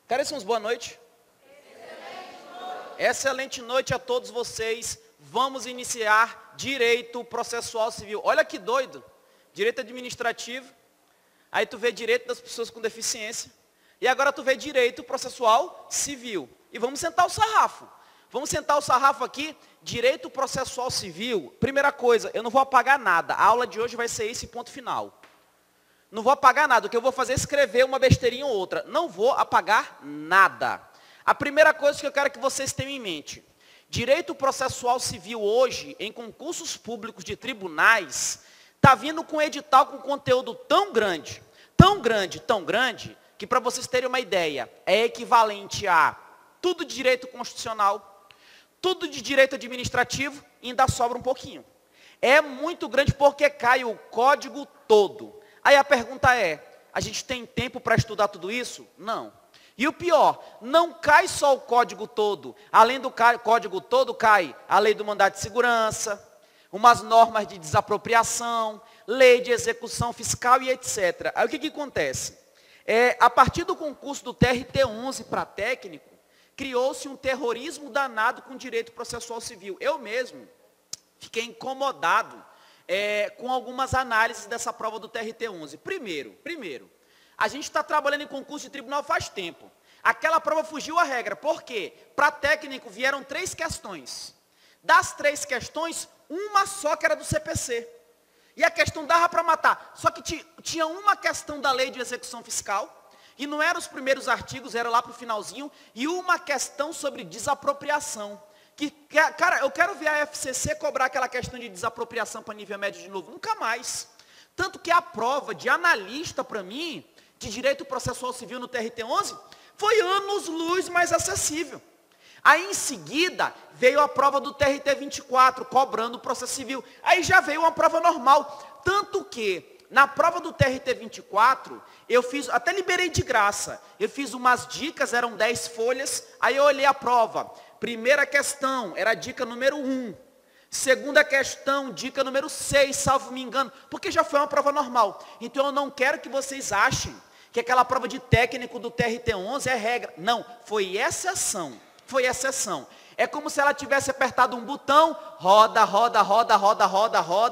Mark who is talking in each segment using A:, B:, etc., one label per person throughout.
A: Caríssimos, boa noite. Excelente noite a todos vocês. Vamos iniciar Direito Processual Civil. Olha que doido. Direito Administrativo. Aí tu vê Direito das Pessoas com Deficiência. E agora tu vê Direito Processual Civil. E vamos sentar o sarrafo. Vamos sentar o sarrafo aqui. Direito Processual Civil. Primeira coisa, eu não vou apagar nada. A aula de hoje vai ser esse ponto final. Não vou apagar nada. O que eu vou fazer é escrever uma besteirinha ou outra. Não vou apagar nada. A primeira coisa que eu quero que vocês tenham em mente. Direito processual civil hoje, em concursos públicos de tribunais, está vindo com um edital com conteúdo tão grande, que para vocês terem uma ideia, é equivalente a tudo de direito constitucional, tudo de direito administrativo e ainda sobra um pouquinho. É muito grande porque cai o código todo. Aí a pergunta é, a gente tem tempo para estudar tudo isso? Não. E o pior, não cai só o código todo. Além do código todo, cai a lei do mandado de segurança, umas normas de desapropriação, lei de execução fiscal e etc. Aí o que acontece? A partir do concurso do TRT-11 para técnico, criou-se um terrorismo danado com direito processual civil. Eu mesmo fiquei incomodado com algumas análises dessa prova do TRT-11. Primeiro, a gente está trabalhando em concurso de tribunal faz tempo. Aquela prova fugiu à regra. Por quê? Para técnico vieram 3 questões. Das 3 questões, uma só que era do CPC. E a questão dava para matar. Só que tinha uma questão da lei de execução fiscal, e não eram os primeiros artigos, era lá para o finalzinho, e uma questão sobre desapropriação. Cara, eu quero ver a FCC cobrar aquela questão de desapropriação para nível médio de novo. Nunca mais. Tanto que a prova de analista, para mim, de direito processual civil no TRT-11, foi anos-luz mais acessível. Aí, em seguida, veio a prova do TRT-24, cobrando o processo civil. Aí já veio uma prova normal. Tanto que, na prova do TRT-24, eu fiz, até liberei de graça, eu fiz umas dicas, eram 10 folhas, aí eu olhei a prova. Primeira questão, era a dica número 1. Segunda questão, dica número 6, salvo me engano, porque já foi uma prova normal. Então eu não quero que vocês achem que aquela prova de técnico do TRT-11 é regra. Não, foi exceção. Foi exceção. É como se ela tivesse apertado um botão, roda,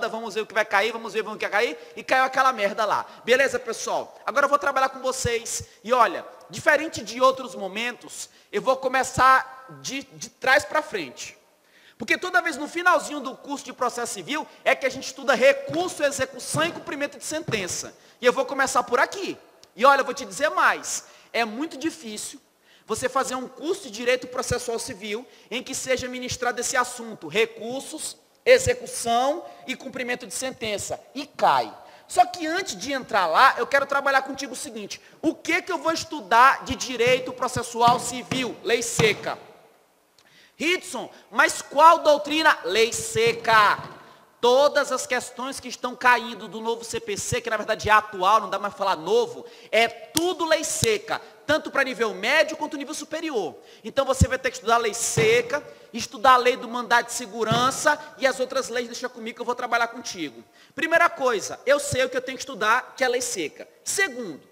A: vamos ver o que vai cair, vamos ver o que vai cair, e caiu aquela merda lá. Beleza, pessoal? Agora eu vou trabalhar com vocês. E olha, diferente de outros momentos, eu vou começar de trás para frente. Porque toda vez no finalzinho do curso de processo civil é que a gente estuda recurso, execução e cumprimento de sentença. E eu vou começar por aqui. E olha, eu vou te dizer mais. É muito difícil você fazer um curso de direito processual civil em que seja ministrado esse assunto, recursos, execução e cumprimento de sentença. E cai. Só que antes de entrar lá, eu quero trabalhar contigo o seguinte. O que eu vou estudar de direito processual civil? Lei seca. Hudson, mas qual doutrina? Lei seca. Todas as questões que estão caindo do novo CPC, que na verdade é atual, não dá mais para falar novo, é tudo lei seca, tanto para nível médio quanto nível superior. Então você vai ter que estudar lei seca, estudar a lei do mandado de segurança e as outras leis, deixa comigo que eu vou trabalhar contigo. Primeira coisa, eu sei o que eu tenho que estudar, que é lei seca. Segundo,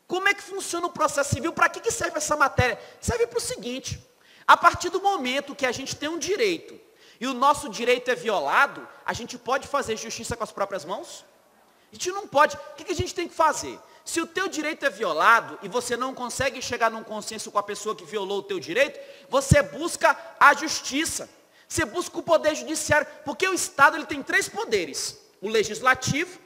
A: como é que funciona o processo civil? Para que serve essa matéria? Serve para o seguinte, a partir do momento que a gente tem um direito, e o nosso direito é violado, a gente pode fazer justiça com as próprias mãos? A gente não pode. O que a gente tem que fazer? Se o teu direito é violado e você não consegue chegar num consenso com a pessoa que violou o teu direito, você busca a justiça. Você busca o poder judiciário. Porque o Estado ele tem 3 poderes. O legislativo,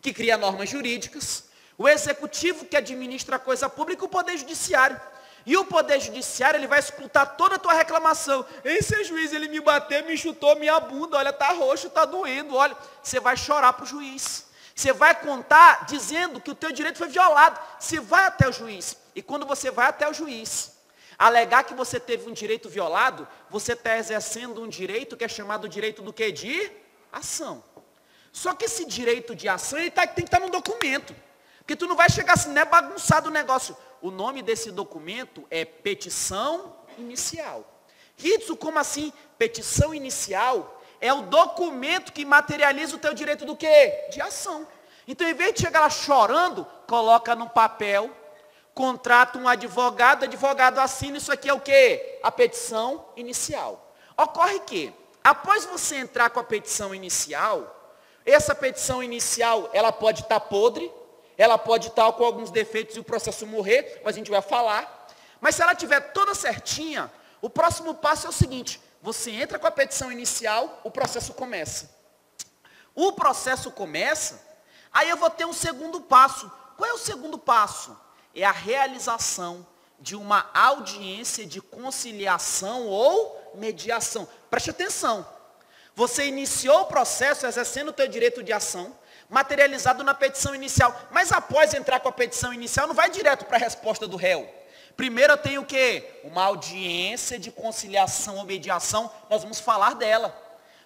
A: que cria normas jurídicas. O executivo, que administra a coisa pública. E o poder judiciário. E o poder judiciário, ele vai escutar toda a tua reclamação. Esse juiz, ele me bateu, me chutou minha bunda, olha, tá roxo, tá doendo, olha. Você vai chorar para o juiz. Você vai contar dizendo que o teu direito foi violado. Você vai até o juiz. E quando você vai até o juiz, alegar que você teve um direito violado, você está exercendo um direito que é chamado direito do quê? De ação. Só que esse direito de ação, ele tem que estar no documento. Porque tu não vai chegar assim, não é bagunçado o negócio. O nome desse documento é petição inicial. Ritsu, como assim? Petição inicial é o documento que materializa o teu direito do quê? De ação. Então, em vez de chegar lá chorando, coloca no papel, contrata um advogado, o advogado assina, isso aqui é o quê? A petição inicial. Ocorre que, após você entrar com a petição inicial, essa petição inicial, ela pode estar podre, ela pode estar com alguns defeitos e o processo morrer, mas a gente vai falar. Mas se ela estiver toda certinha, o próximo passo é o seguinte, você entra com a petição inicial, o processo começa. O processo começa, aí eu vou ter um segundo passo. Qual é o segundo passo? É a realização de uma audiência de conciliação ou mediação. Preste atenção. Você iniciou o processo exercendo o teu direito de ação, materializado na petição inicial. Mas após entrar com a petição inicial, não vai direto para a resposta do réu. Primeiro eu tenho o quê? Uma audiência de conciliação ou mediação. Nós vamos falar dela.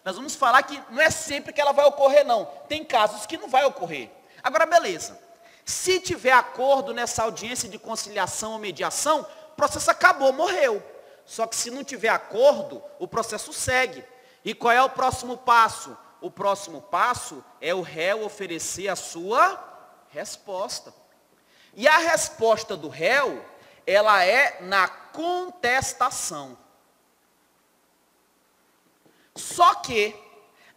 A: Nós vamos falar que não é sempre que ela vai ocorrer, não. Tem casos que não vai ocorrer. Agora, beleza. Se tiver acordo nessa audiência de conciliação ou mediação, o processo acabou, morreu. Só que se não tiver acordo, o processo segue. E qual é o próximo passo? O próximo passo é o réu oferecer a sua resposta. E a resposta do réu, ela é na contestação. Só que,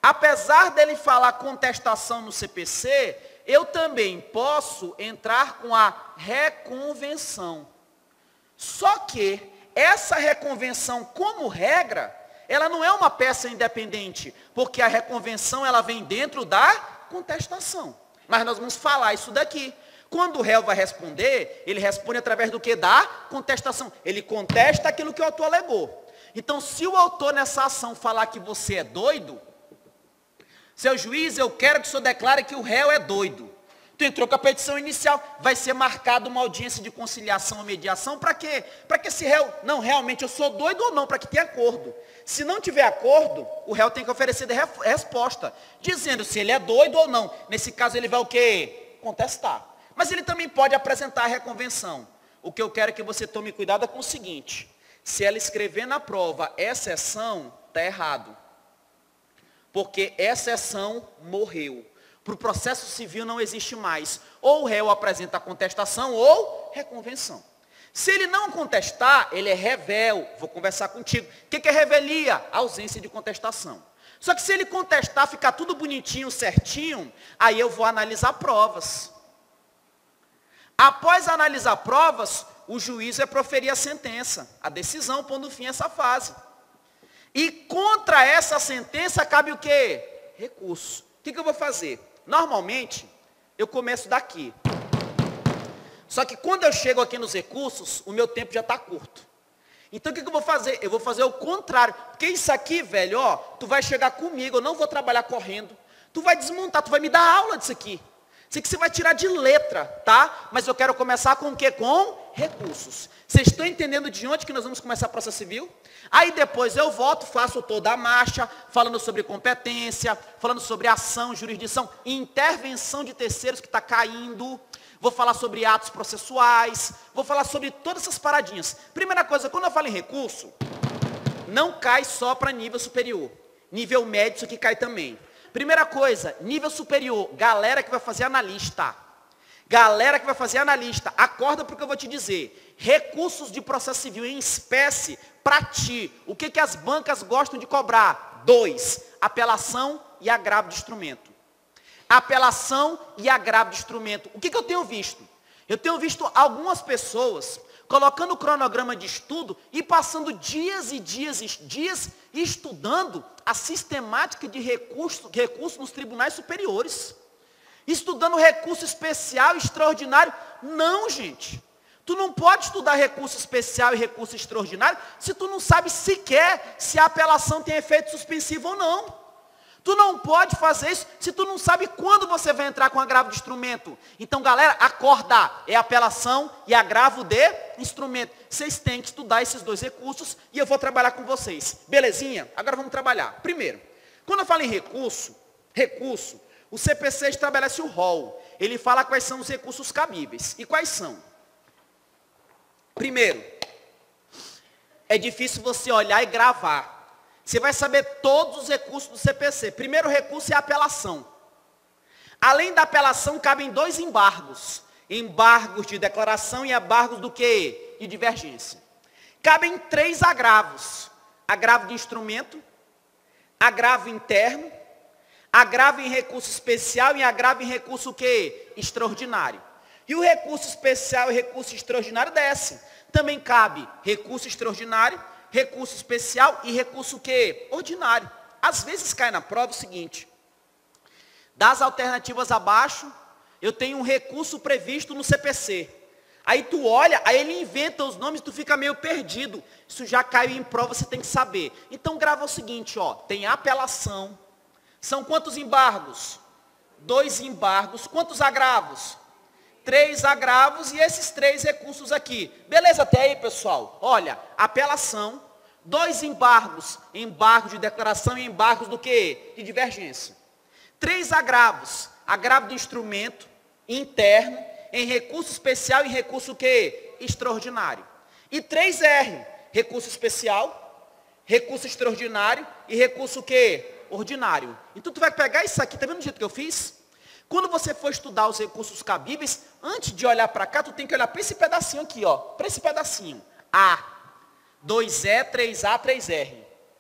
A: apesar dele falar contestação no CPC, eu também posso entrar com a reconvenção. Só que essa reconvenção, como regra, ela não é uma peça independente, porque a reconvenção ela vem dentro da contestação. Mas nós vamos falar isso daqui. Quando o réu vai responder, ele responde através do que? Da contestação. Ele contesta aquilo que o autor alegou. Então, se o autor nessa ação falar que você é doido, seu juiz, eu quero que o senhor declare que o réu é doido. Tu entrou com a petição inicial, vai ser marcada uma audiência de conciliação ou mediação, para quê? Para que esse réu, não, realmente eu sou doido ou não, para que tenha acordo. Se não tiver acordo, o réu tem que oferecer resposta, dizendo se ele é doido ou não. Nesse caso ele vai o quê? Contestar. Mas ele também pode apresentar a reconvenção. O que eu quero que você tome cuidado é com o seguinte, se ela escrever na prova exceção, está errado. Porque exceção morreu. Para o processo civil não existe mais. Ou o réu apresenta a contestação ou reconvenção. Se ele não contestar, ele é revel. Vou conversar contigo. O que é revelia? A ausência de contestação. Só que se ele contestar, ficar tudo bonitinho, certinho, aí eu vou analisar provas. Após analisar provas, o juiz vai proferir a sentença, a decisão, pondo fim a essa fase. E contra essa sentença cabe o quê? Recurso. O que eu vou fazer? Normalmente, eu começo daqui. Só que quando eu chego aqui nos recursos, o meu tempo já está curto. Então o que eu vou fazer? Eu vou fazer o contrário. Porque isso aqui, velho, ó, tu vai chegar comigo, eu não vou trabalhar correndo. Tu vai desmontar, tu vai me dar aula disso aqui. Isso aqui você vai tirar de letra, tá? Mas eu quero começar com o quê? Com recursos. Vocês estão entendendo de onde que nós vamos começar o processo civil? Aí depois eu volto, faço toda a marcha, falando sobre competência, falando sobre ação, jurisdição, intervenção de terceiros que está caindo. Vou falar sobre atos processuais, vou falar sobre todas essas paradinhas. Primeira coisa, quando eu falo em recurso, não cai só para nível superior. Nível médio, isso aqui cai também. Primeira coisa, nível superior, galera que vai fazer analista. Galera que vai fazer analista, acorda para o que eu vou te dizer. Recursos de processo civil em espécie, para ti, o que as bancas gostam de cobrar? 2, apelação e agravo de instrumento. Apelação e agravo de instrumento. O que eu tenho visto? Eu tenho visto algumas pessoas colocando o cronograma de estudo e passando dias e dias estudando a sistemática de recurso nos tribunais superiores. Estudando recurso especial e extraordinário. Não, gente. Tu não pode estudar recurso especial e recurso extraordinário se tu não sabe sequer se a apelação tem efeito suspensivo ou não. Tu não pode fazer isso se tu não sabe quando você vai entrar com agravo de instrumento. Então, galera, acorda. É apelação e agravo de instrumento. Vocês têm que estudar esses dois recursos e eu vou trabalhar com vocês. Belezinha? Agora vamos trabalhar. Primeiro, quando eu falo em recurso, o CPC estabelece o rol. Ele fala quais são os recursos cabíveis. E quais são? Primeiro, é difícil você olhar e gravar. Você vai saber todos os recursos do CPC. Primeiro recurso é a apelação. Além da apelação, cabem 2 embargos. embargos de declaração e embargos do quê? De divergência. Cabem 3 agravos. Agravo de instrumento, agravo interno, agravo em recurso especial e agravo em recurso o quê? Extraordinário. E o recurso especial e recurso extraordinário desce. Também cabe recurso extraordinário, recurso especial e recurso o quê? Ordinário. Às vezes cai na prova o seguinte: das alternativas abaixo, eu tenho um recurso previsto no CPC. Aí tu olha, aí ele inventa os nomes, tu fica meio perdido. Isso já caiu em prova, você tem que saber. Então grava o seguinte, ó, tem apelação. São quantos embargos? 2 embargos. Quantos agravos? 3 agravos e esses 3 recursos aqui. Beleza até aí, pessoal? Olha, apelação, 2 embargos. Embargo de declaração e embargos do quê? De divergência. 3 agravos. Agravo de instrumento interno, em recurso especial e recurso o quê? Extraordinário. E 3R, recurso especial, recurso extraordinário e recurso o quê? Ordinário. Então tu vai pegar isso aqui, tá vendo o jeito que eu fiz? Quando você for estudar os recursos cabíveis, antes de olhar para cá, tu tem que olhar para esse pedacinho aqui, ó, para esse pedacinho. A, 2E, 3A, 3R.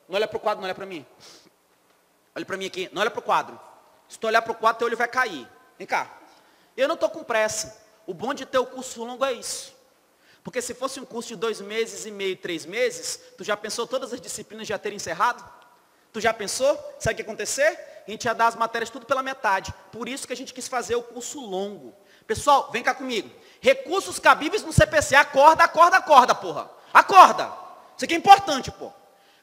A: Não olha para o quadro, não olha para mim. Olha para mim aqui, não olha para o quadro. Se tu olhar para o quadro, teu olho vai cair. Vem cá. Eu não estou com pressa. O bom de ter o curso longo é isso. Porque se fosse um curso de 2 meses e meio, 3 meses, tu já pensou todas as disciplinas já terem encerrado? Tu já pensou? Sabe o que ia acontecer? A gente ia dar as matérias tudo pela metade. Por isso que a gente quis fazer o curso longo. Pessoal, vem cá comigo. Recursos cabíveis no CPC. Acorda, acorda, acorda, porra. Acorda. Isso aqui é importante, pô.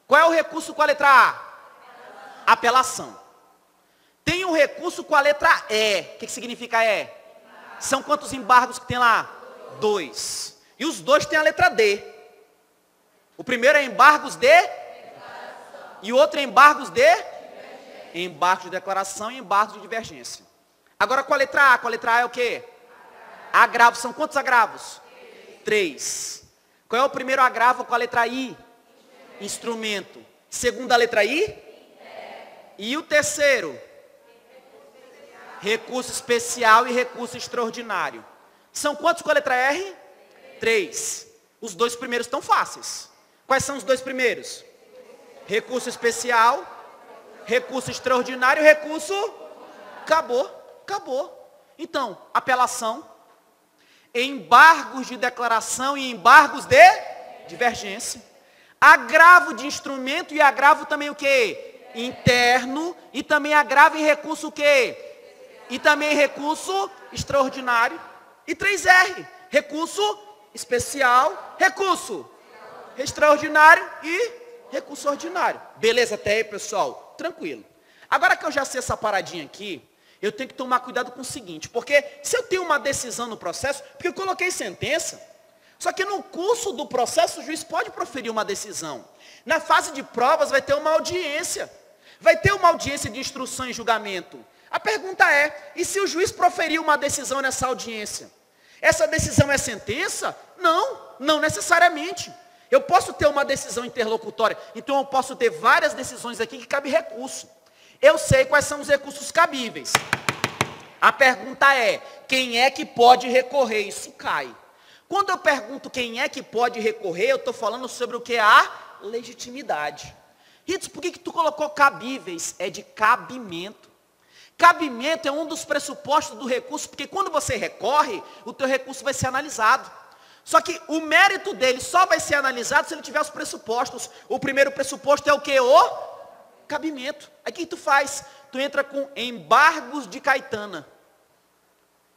A: Qual é o recurso com a letra A? Apelação. Tem um recurso com a letra E. O que significa E? São quantos embargos que tem lá? 2. E os 2 têm a letra D. O primeiro é embargos de? E o outro é embargos de? Embargos de declaração e embargos de divergência. Agora com a letra A. Com a letra A é o quê? Agravo. São quantos agravos? 3. Qual é o primeiro agravo com a letra I? Instrumento. Segundo a letra I? E o terceiro? Recurso especial e recurso extraordinário. São quantos com a letra R? 3. Os 2 primeiros estão fáceis. Quais são os 2 primeiros? Recurso especial, recurso extraordinário, recurso... Acabou, acabou. Então, apelação, embargos de declaração e embargos de divergência. Agravo de instrumento e agravo também o quê? Interno e também agravo em recurso o quê? E também recurso extraordinário. E 3R, recurso especial, recurso extraordinário e recurso ordinário. Beleza até aí, pessoal? Tranquilo. Agora que eu já sei essa paradinha aqui, eu tenho que tomar cuidado com o seguinte, porque se eu tenho uma decisão no processo, porque eu coloquei sentença, só que no curso do processo o juiz pode proferir uma decisão. Na fase de provas vai ter uma audiência. Vai ter uma audiência de instrução e julgamento. A pergunta é, e se o juiz proferir uma decisão nessa audiência? Essa decisão é sentença? Não, não necessariamente. Eu posso ter uma decisão interlocutória, então eu posso ter várias decisões aqui que cabe recurso. Eu sei quais são os recursos cabíveis. A pergunta é, quem é que pode recorrer? Isso cai. Quando eu pergunto quem é que pode recorrer, eu estou falando sobre o que? A legitimidade. Ritz, por que tu colocou cabíveis? É de cabimento. Cabimento é um dos pressupostos do recurso, porque quando você recorre, o teu recurso vai ser analisado. Só que o mérito dele só vai ser analisado se ele tiver os pressupostos. O primeiro pressuposto é o que? O cabimento. Aí o que tu faz? Tu entra com embargos de Caetana.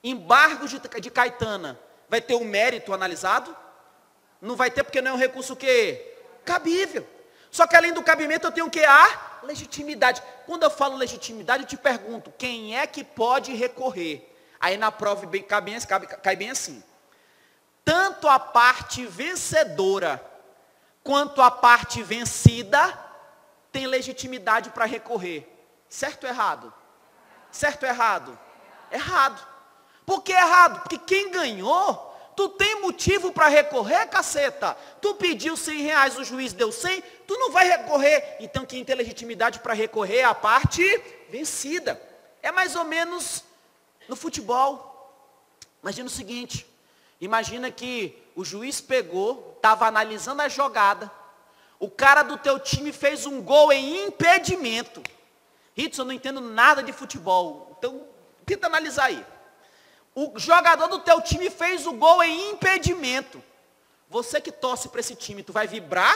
A: Embargos de Caetana. Vai ter o mérito analisado? Não vai ter, porque não é um recurso o quê? Cabível. Só que além do cabimento eu tenho o que? A legitimidade. Quando eu falo legitimidade, eu te pergunto, quem é que pode recorrer? Aí na prova cai bem assim. Tanto a parte vencedora, quanto a parte vencida, tem legitimidade para recorrer. Certo ou errado? Certo ou errado? Errado. Por que errado? Porque quem ganhou... Tu tem motivo para recorrer, caceta? Tu pediu 100 reais, o juiz deu 100, tu não vai recorrer. Então quem tem legitimidade para recorrer é a parte vencida. É mais ou menos no futebol. Imagina o seguinte, imagina que o juiz pegou, estava analisando a jogada, o cara do teu time fez um gol em impedimento. Ritz, eu não entendo nada de futebol, então tenta analisar aí. O jogador do teu time fez o gol em impedimento. Você que torce para esse time, tu vai vibrar?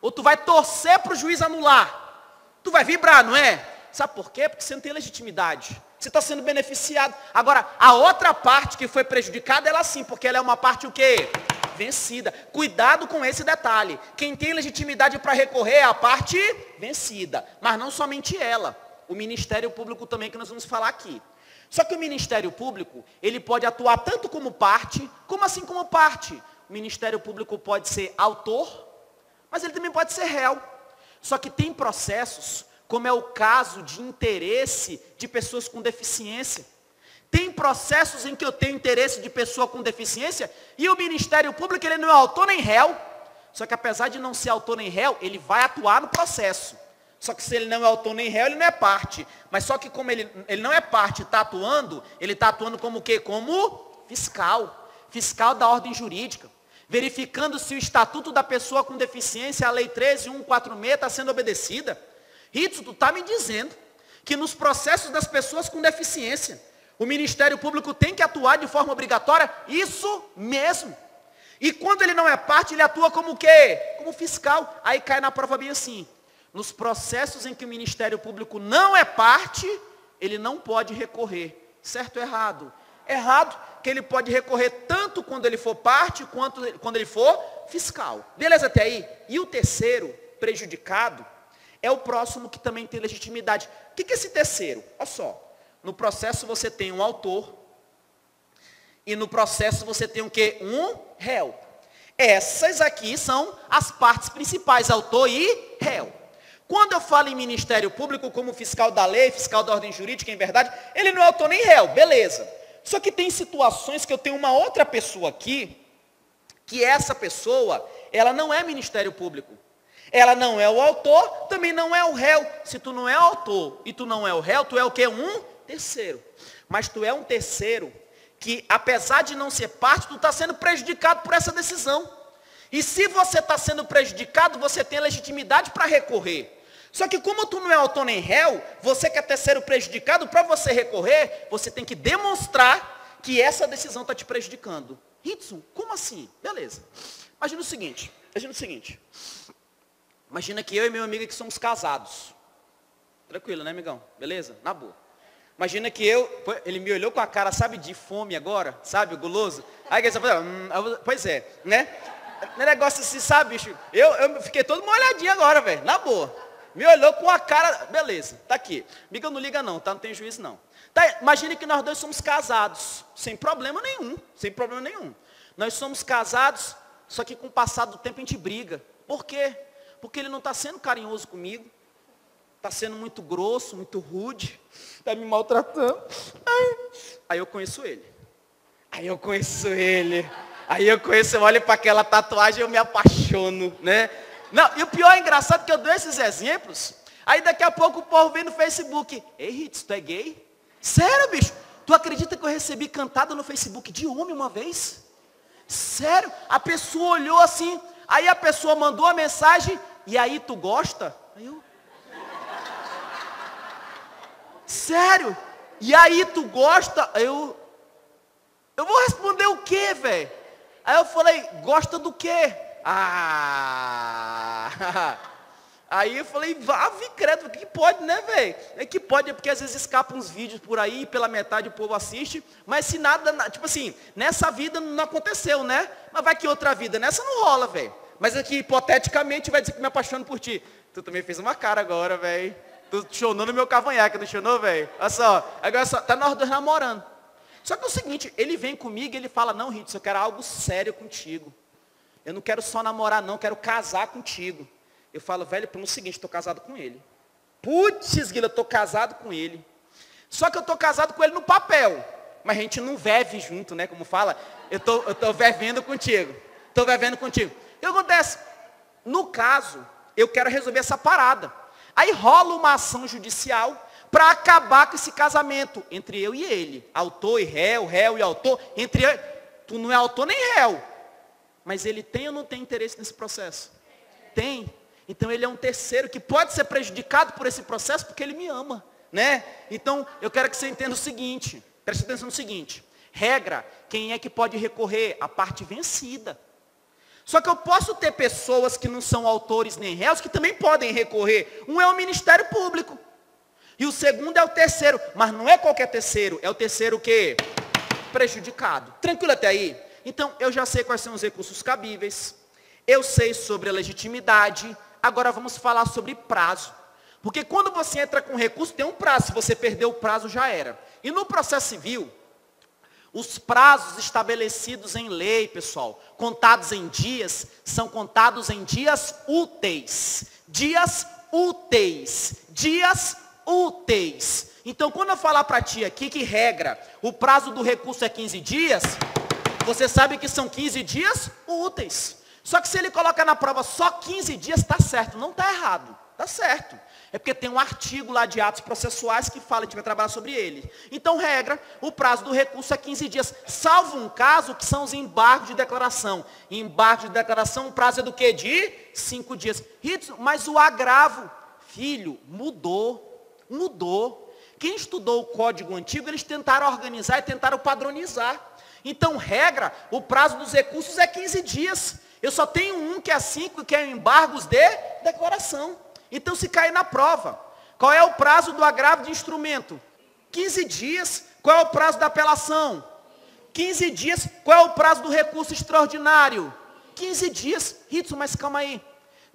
A: Ou tu vai torcer para o juiz anular? Tu vai vibrar, não é? Sabe por quê? Porque você não tem legitimidade. Você está sendo beneficiado. Agora, a outra parte que foi prejudicada, ela sim, porque ela é uma parte o quê? Vencida. Cuidado com esse detalhe. Quem tem legitimidade para recorrer é a parte vencida. Mas não somente ela. O Ministério Público também, que nós vamos falar aqui. Só que o Ministério Público, ele pode atuar tanto como parte, como assim como parte. O Ministério Público pode ser autor, mas ele também pode ser réu. Só que tem processos, como é o caso de interesse de pessoas com deficiência. Tem processos em que eu tenho interesse de pessoa com deficiência e o Ministério Público ele não é autor nem réu. Só que apesar de não ser autor nem réu, ele vai atuar no processo. Só que se ele não é autor nem réu, ele não é parte. Mas só que como ele não é parte e está atuando, ele está atuando como o quê? Como fiscal. Fiscal da ordem jurídica. Verificando se o Estatuto da Pessoa com Deficiência, a Lei 13.146, está sendo obedecida. Ritz, tu está me dizendo que nos processos das pessoas com deficiência, o Ministério Público tem que atuar de forma obrigatória? Isso mesmo. E quando ele não é parte, ele atua como o quê? Como fiscal. Aí cai na prova bem assim. Nos processos em que o Ministério Público não é parte, ele não pode recorrer. Certo ou errado? Errado, que ele pode recorrer tanto quando ele for parte, quanto quando ele for fiscal. Beleza até aí? E o terceiro, prejudicado, é o próximo que também tem legitimidade. O que é esse terceiro? Olha só. No processo você tem um autor. E no processo você tem o quê? Um réu. Essas aqui são as partes principais, autor e réu. Quando eu falo em Ministério Público como fiscal da lei, fiscal da ordem jurídica, em verdade, ele não é autor nem réu, beleza. Só que tem situações que eu tenho uma outra pessoa aqui, que essa pessoa, ela não é Ministério Público. Ela não é o autor, também não é o réu. Se tu não é o autor e tu não é o réu, tu é o quê? Um terceiro. Mas tu é um terceiro que, apesar de não ser parte, tu está sendo prejudicado por essa decisão. E se você está sendo prejudicado, você tem legitimidade para recorrer. Só que como tu não é autor nem réu, você que é terceiro prejudicado, para você recorrer, você tem que demonstrar que essa decisão está te prejudicando. Hitson, como assim? Beleza. Imagina o seguinte. Imagina que eu e meu amigo que somos casados. Tranquilo, né, amigão? Beleza? Na boa. Imagina que ele me olhou com a cara, sabe, de fome agora, sabe, guloso. Aí ele falou, pois é, né? Negócio assim, sabe, bicho? Eu fiquei todo molhadinho agora, velho, na boa. Me olhou com a cara, beleza, tá aqui. Amiga, não liga não, tá? Não tem juízo não. Tá, imagine que nós dois somos casados, sem problema nenhum. Nós somos casados, só que com o passar do tempo a gente briga. Por quê? Porque ele não está sendo carinhoso comigo. Está sendo muito grosso, muito rude. Está me maltratando. Aí eu conheço ele. Eu olho para aquela tatuagem e eu me apaixono, né? Não, e o pior é engraçado que eu dou esses exemplos. Aí daqui a pouco o povo vem no Facebook. Ei, Ritz, tu é gay? Sério, bicho? Tu acredita que eu recebi cantada no Facebook de homem uma vez? Sério? A pessoa olhou assim. Aí a pessoa mandou a mensagem. E aí, tu gosta? Aí eu... Sério? E aí, tu gosta? Eu vou responder o quê, velho? Aí eu falei, gosta do quê? Aí eu falei, credo, que pode, né, velho? É que pode, é porque às vezes escapam uns vídeos por aí, pela metade o povo assiste, mas se nada, tipo assim, nessa vida não aconteceu, né? Mas vai que outra vida, nessa não rola, velho. Mas aqui, hipoteticamente, vai dizer que me apaixono por ti. Tu também fez uma cara agora, velho. Tu chonou no meu cavanhaque, não chonou, velho? Olha só, agora só, tá nós dois namorando. Só que é o seguinte, ele vem comigo e ele fala, não, Ritz, eu quero algo sério contigo. Eu não quero só namorar, não, eu quero casar contigo. Eu falo, velho, pelo seguinte, estou casado com ele. Putz, Guilherme, eu estou casado com ele. Só que eu estou casado com ele no papel. Mas a gente não vive junto, né? Como fala, eu estou vivendo contigo. Estou vivendo contigo. O que acontece? No caso, eu quero resolver essa parada. Aí rola uma ação judicial para acabar com esse casamento entre eu e ele. Autor e réu e autor. Entre eu, tu não é autor nem réu. Mas ele tem ou não tem interesse nesse processo? Tem. Então ele é um terceiro que pode ser prejudicado por esse processo porque ele me ama, né? Então eu quero que você entenda o seguinte, preste atenção no seguinte. Regra, quem é que pode recorrer? A parte vencida. Só que eu posso ter pessoas que não são autores nem réus que também podem recorrer. Um é o Ministério Público. E o segundo é o terceiro. Mas não é qualquer terceiro. É o terceiro que? Prejudicado. Tranquilo até aí? Então, eu já sei quais são os recursos cabíveis. Eu sei sobre a legitimidade. Agora vamos falar sobre prazo. Porque quando você entra com recurso, tem um prazo. Se você perder o prazo, já era. E no processo civil, os prazos estabelecidos em lei, pessoal, contados em dias, são contados em dias úteis. Dias úteis. Dias úteis. Então, quando eu falar para ti aqui que regra, o prazo do recurso é 15 dias, você sabe que são 15 dias úteis. Só que se ele coloca na prova só 15 dias, está certo. Não está errado. Está certo. É porque tem um artigo lá de atos processuais que fala, a gente vai trabalhar sobre ele. Então, regra, o prazo do recurso é 15 dias. Salvo um caso que são os embargos de declaração. Embargo de declaração, o prazo é do quê? De 5 dias. Mas o agravo, filho, mudou. Quem estudou o código antigo, eles tentaram organizar e tentaram padronizar. Então, regra, o prazo dos recursos é 15 dias. Eu só tenho um que é 5, que é embargos de declaração. Então, se cair na prova, qual é o prazo do agravo de instrumento? 15 dias. Qual é o prazo da apelação? 15 dias. Qual é o prazo do recurso extraordinário? 15 dias. Ritson, mas calma aí.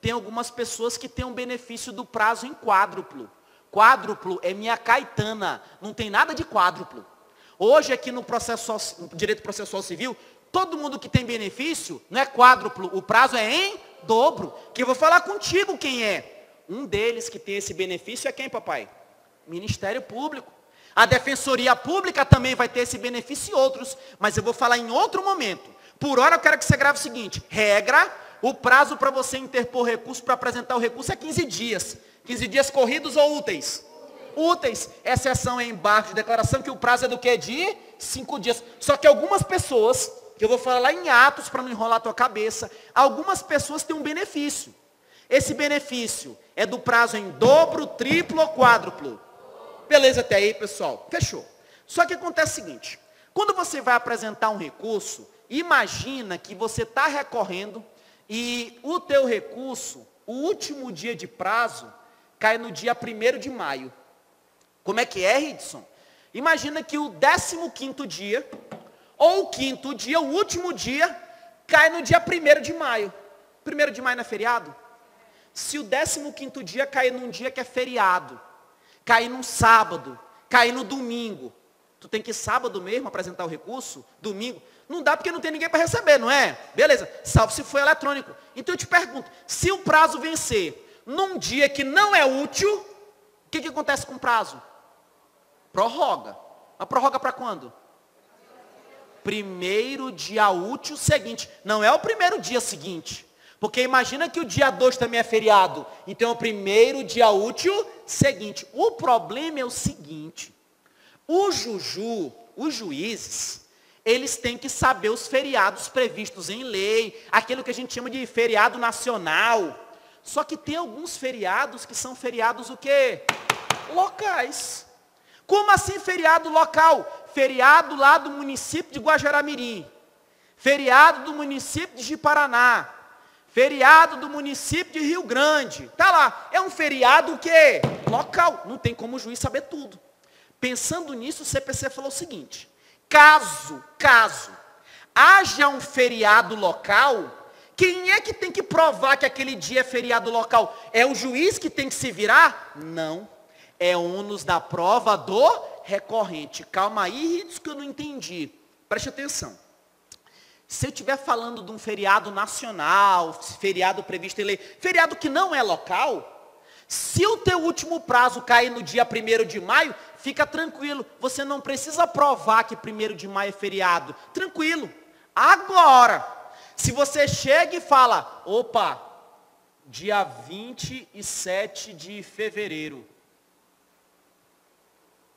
A: Tem algumas pessoas que têm um benefício do prazo em quádruplo. Quádruplo é minha caetana. Não tem nada de quádruplo. Hoje, aqui no direito processual civil, todo mundo que tem benefício, não é quádruplo, o prazo é em dobro. Que eu vou falar contigo quem é. Um deles que tem esse benefício é quem, papai? Ministério Público. A Defensoria Pública também vai ter esse benefício e outros. Mas eu vou falar em outro momento. Por hora eu quero que você grave o seguinte. Regra, o prazo para você interpor recurso, para apresentar o recurso é 15 dias. 15 dias corridos ou úteis? Úteis. Exceção é embargo de declaração, que o prazo é do quê? De 5 dias. Só que algumas pessoas, que eu vou falar lá em atos para não enrolar a tua cabeça, algumas pessoas têm um benefício. Esse benefício é do prazo em dobro, triplo ou quádruplo? Beleza até aí, pessoal? Fechou. Só que acontece o seguinte. Quando você vai apresentar um recurso, imagina que você está recorrendo e o teu recurso, o último dia de prazo, cai no dia 1º de maio. Como é que é, Ridson? Imagina que o 15º dia, ou o 5º dia, o último dia, cai no dia 1º de maio. 1º de maio não é feriado? Se o 15º dia cair num dia que é feriado, cair num sábado, cair no domingo, tu tem que sábado mesmo apresentar o recurso? Domingo? Não dá porque não tem ninguém para receber, não é? Beleza, salvo se for eletrônico. Então eu te pergunto, se o prazo vencer num dia que não é útil, o que acontece com o prazo? Prorroga. Mas prorroga para quando? 1º dia útil seguinte. Não é o 1º dia seguinte. Porque imagina que o dia 2 também é feriado. Então é o 1º dia útil seguinte. O problema é o seguinte. Os juízes, eles têm que saber os feriados previstos em lei. Aquilo que a gente chama de feriado nacional. Só que tem alguns feriados que são feriados o quê? Locais. Como assim feriado local? Feriado lá do município de Guajará-Mirim. Feriado do município de Ji-Paraná. Feriado do município de Rio Grande. Tá lá. É um feriado o quê? Local. Não tem como o juiz saber tudo. Pensando nisso, o CPC falou o seguinte. Caso haja um feriado local, quem é que tem que provar que aquele dia é feriado local? É o juiz que tem que se virar? Não. É ônus da prova do recorrente. Calma aí, Ritz, que eu não entendi. Preste atenção. Se eu estiver falando de um feriado nacional, feriado previsto em lei, feriado que não é local, se o teu último prazo cair no dia 1º de maio, fica tranquilo. Você não precisa provar que 1º de maio é feriado. Tranquilo. Agora, se você chega e fala, opa, dia 27 de fevereiro.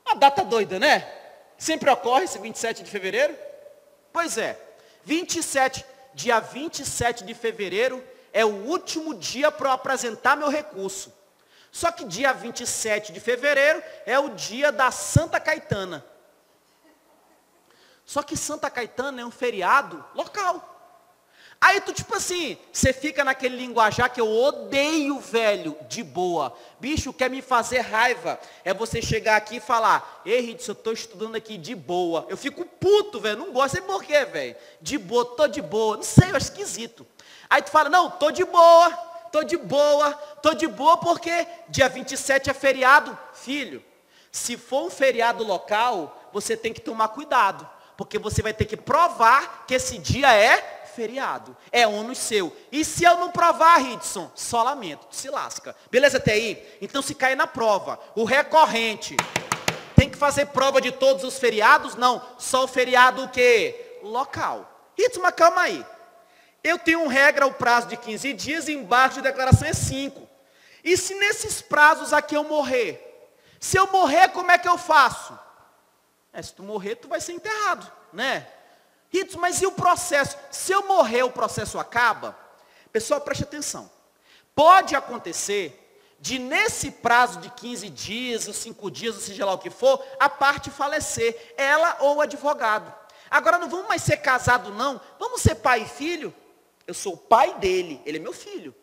A: Uma data doida, né? Sempre ocorre esse 27 de fevereiro. Pois é, dia 27 de fevereiro é o último dia para eu apresentar meu recurso. Só que dia 27 de fevereiro é o dia da Santa Caetana. Só que Santa Caetana é um feriado local. Aí tu, tipo assim, você fica naquele linguajar que eu odeio, velho, de boa. Bicho, quer me fazer raiva. É você chegar aqui e falar, ei, Ritz, eu tô estudando aqui de boa. Eu fico puto, velho, não gosto, sei por quê, velho. De boa, tô de boa. Não sei, eu acho esquisito. Aí tu fala, não, tô de boa porque dia 27 é feriado. Filho, se for um feriado local, você tem que tomar cuidado. Porque você vai ter que provar que esse dia é feriado. É ônus seu. E se eu não provar, Ridson, só lamento, tu se lasca. Beleza até aí? Então se cair na prova, o recorrente tem que fazer prova de todos os feriados? Não, só o feriado o quê? Local. Ridson, mas calma aí. Eu tenho regra, o prazo de 15 dias e embargo de declaração é 5. E se nesses prazos aqui eu morrer? Se eu morrer, como é que eu faço? Se tu morrer, tu vai ser enterrado, né? Ritz, mas e o processo? Se eu morrer, o processo acaba? Pessoal, preste atenção. Pode acontecer de nesse prazo de 15 dias, ou 5 dias, ou seja lá o que for, a parte falecer, ela ou o advogado. Agora não vamos mais ser casados não, vamos ser pai e filho. Eu sou o pai dele, ele é meu filho.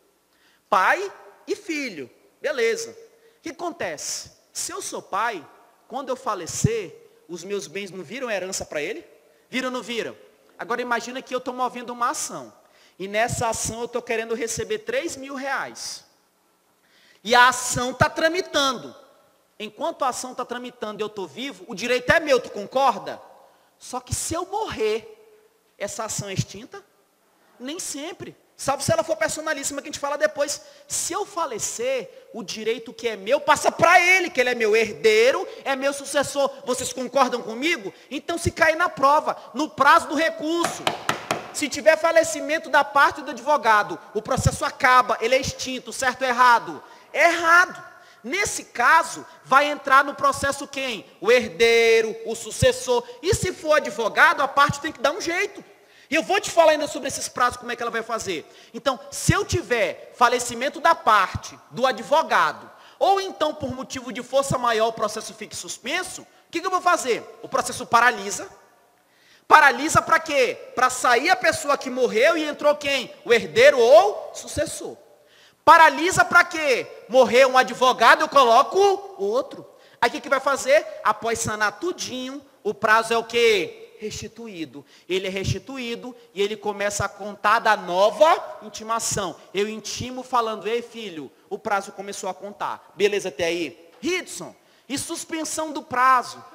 A: Pai e filho, beleza. O que acontece? Se eu sou pai, quando eu falecer, os meus bens não viram herança para ele? Viram ou não viram? Agora imagina que eu estou movendo uma ação. E nessa ação eu estou querendo receber 3 mil reais. E a ação está tramitando. Enquanto a ação está tramitando e eu estou vivo, o direito é meu, tu concorda? Só que se eu morrer, essa ação é extinta? Nem sempre. Salvo se ela for personalíssima, que a gente fala depois. Se eu falecer, o direito que é meu passa para ele, que ele é meu herdeiro, é meu sucessor. Vocês concordam comigo? Então se cair na prova, no prazo do recurso, se tiver falecimento da parte do advogado, o processo acaba, ele é extinto, certo ou errado? Errado. Nesse caso, vai entrar no processo quem? O herdeiro, o sucessor. E se for advogado, a parte tem que dar um jeito. E eu vou te falar ainda sobre esses prazos, como é que ela vai fazer. Então, se eu tiver falecimento da parte, do advogado, ou então por motivo de força maior o processo fique suspenso, o que eu vou fazer? O processo paralisa. Paralisa para quê? Para sair a pessoa que morreu e entrou quem? O herdeiro ou sucessor. Paralisa para quê? Morreu um advogado, eu coloco outro. Aí o que vai fazer? Após sanar tudinho, o prazo é o quê? Restituído. Ele é restituído e ele começa a contar da nova intimação. Eu intimo falando, ei filho, o prazo começou a contar. Beleza até aí? Ridson, e suspensão do prazo?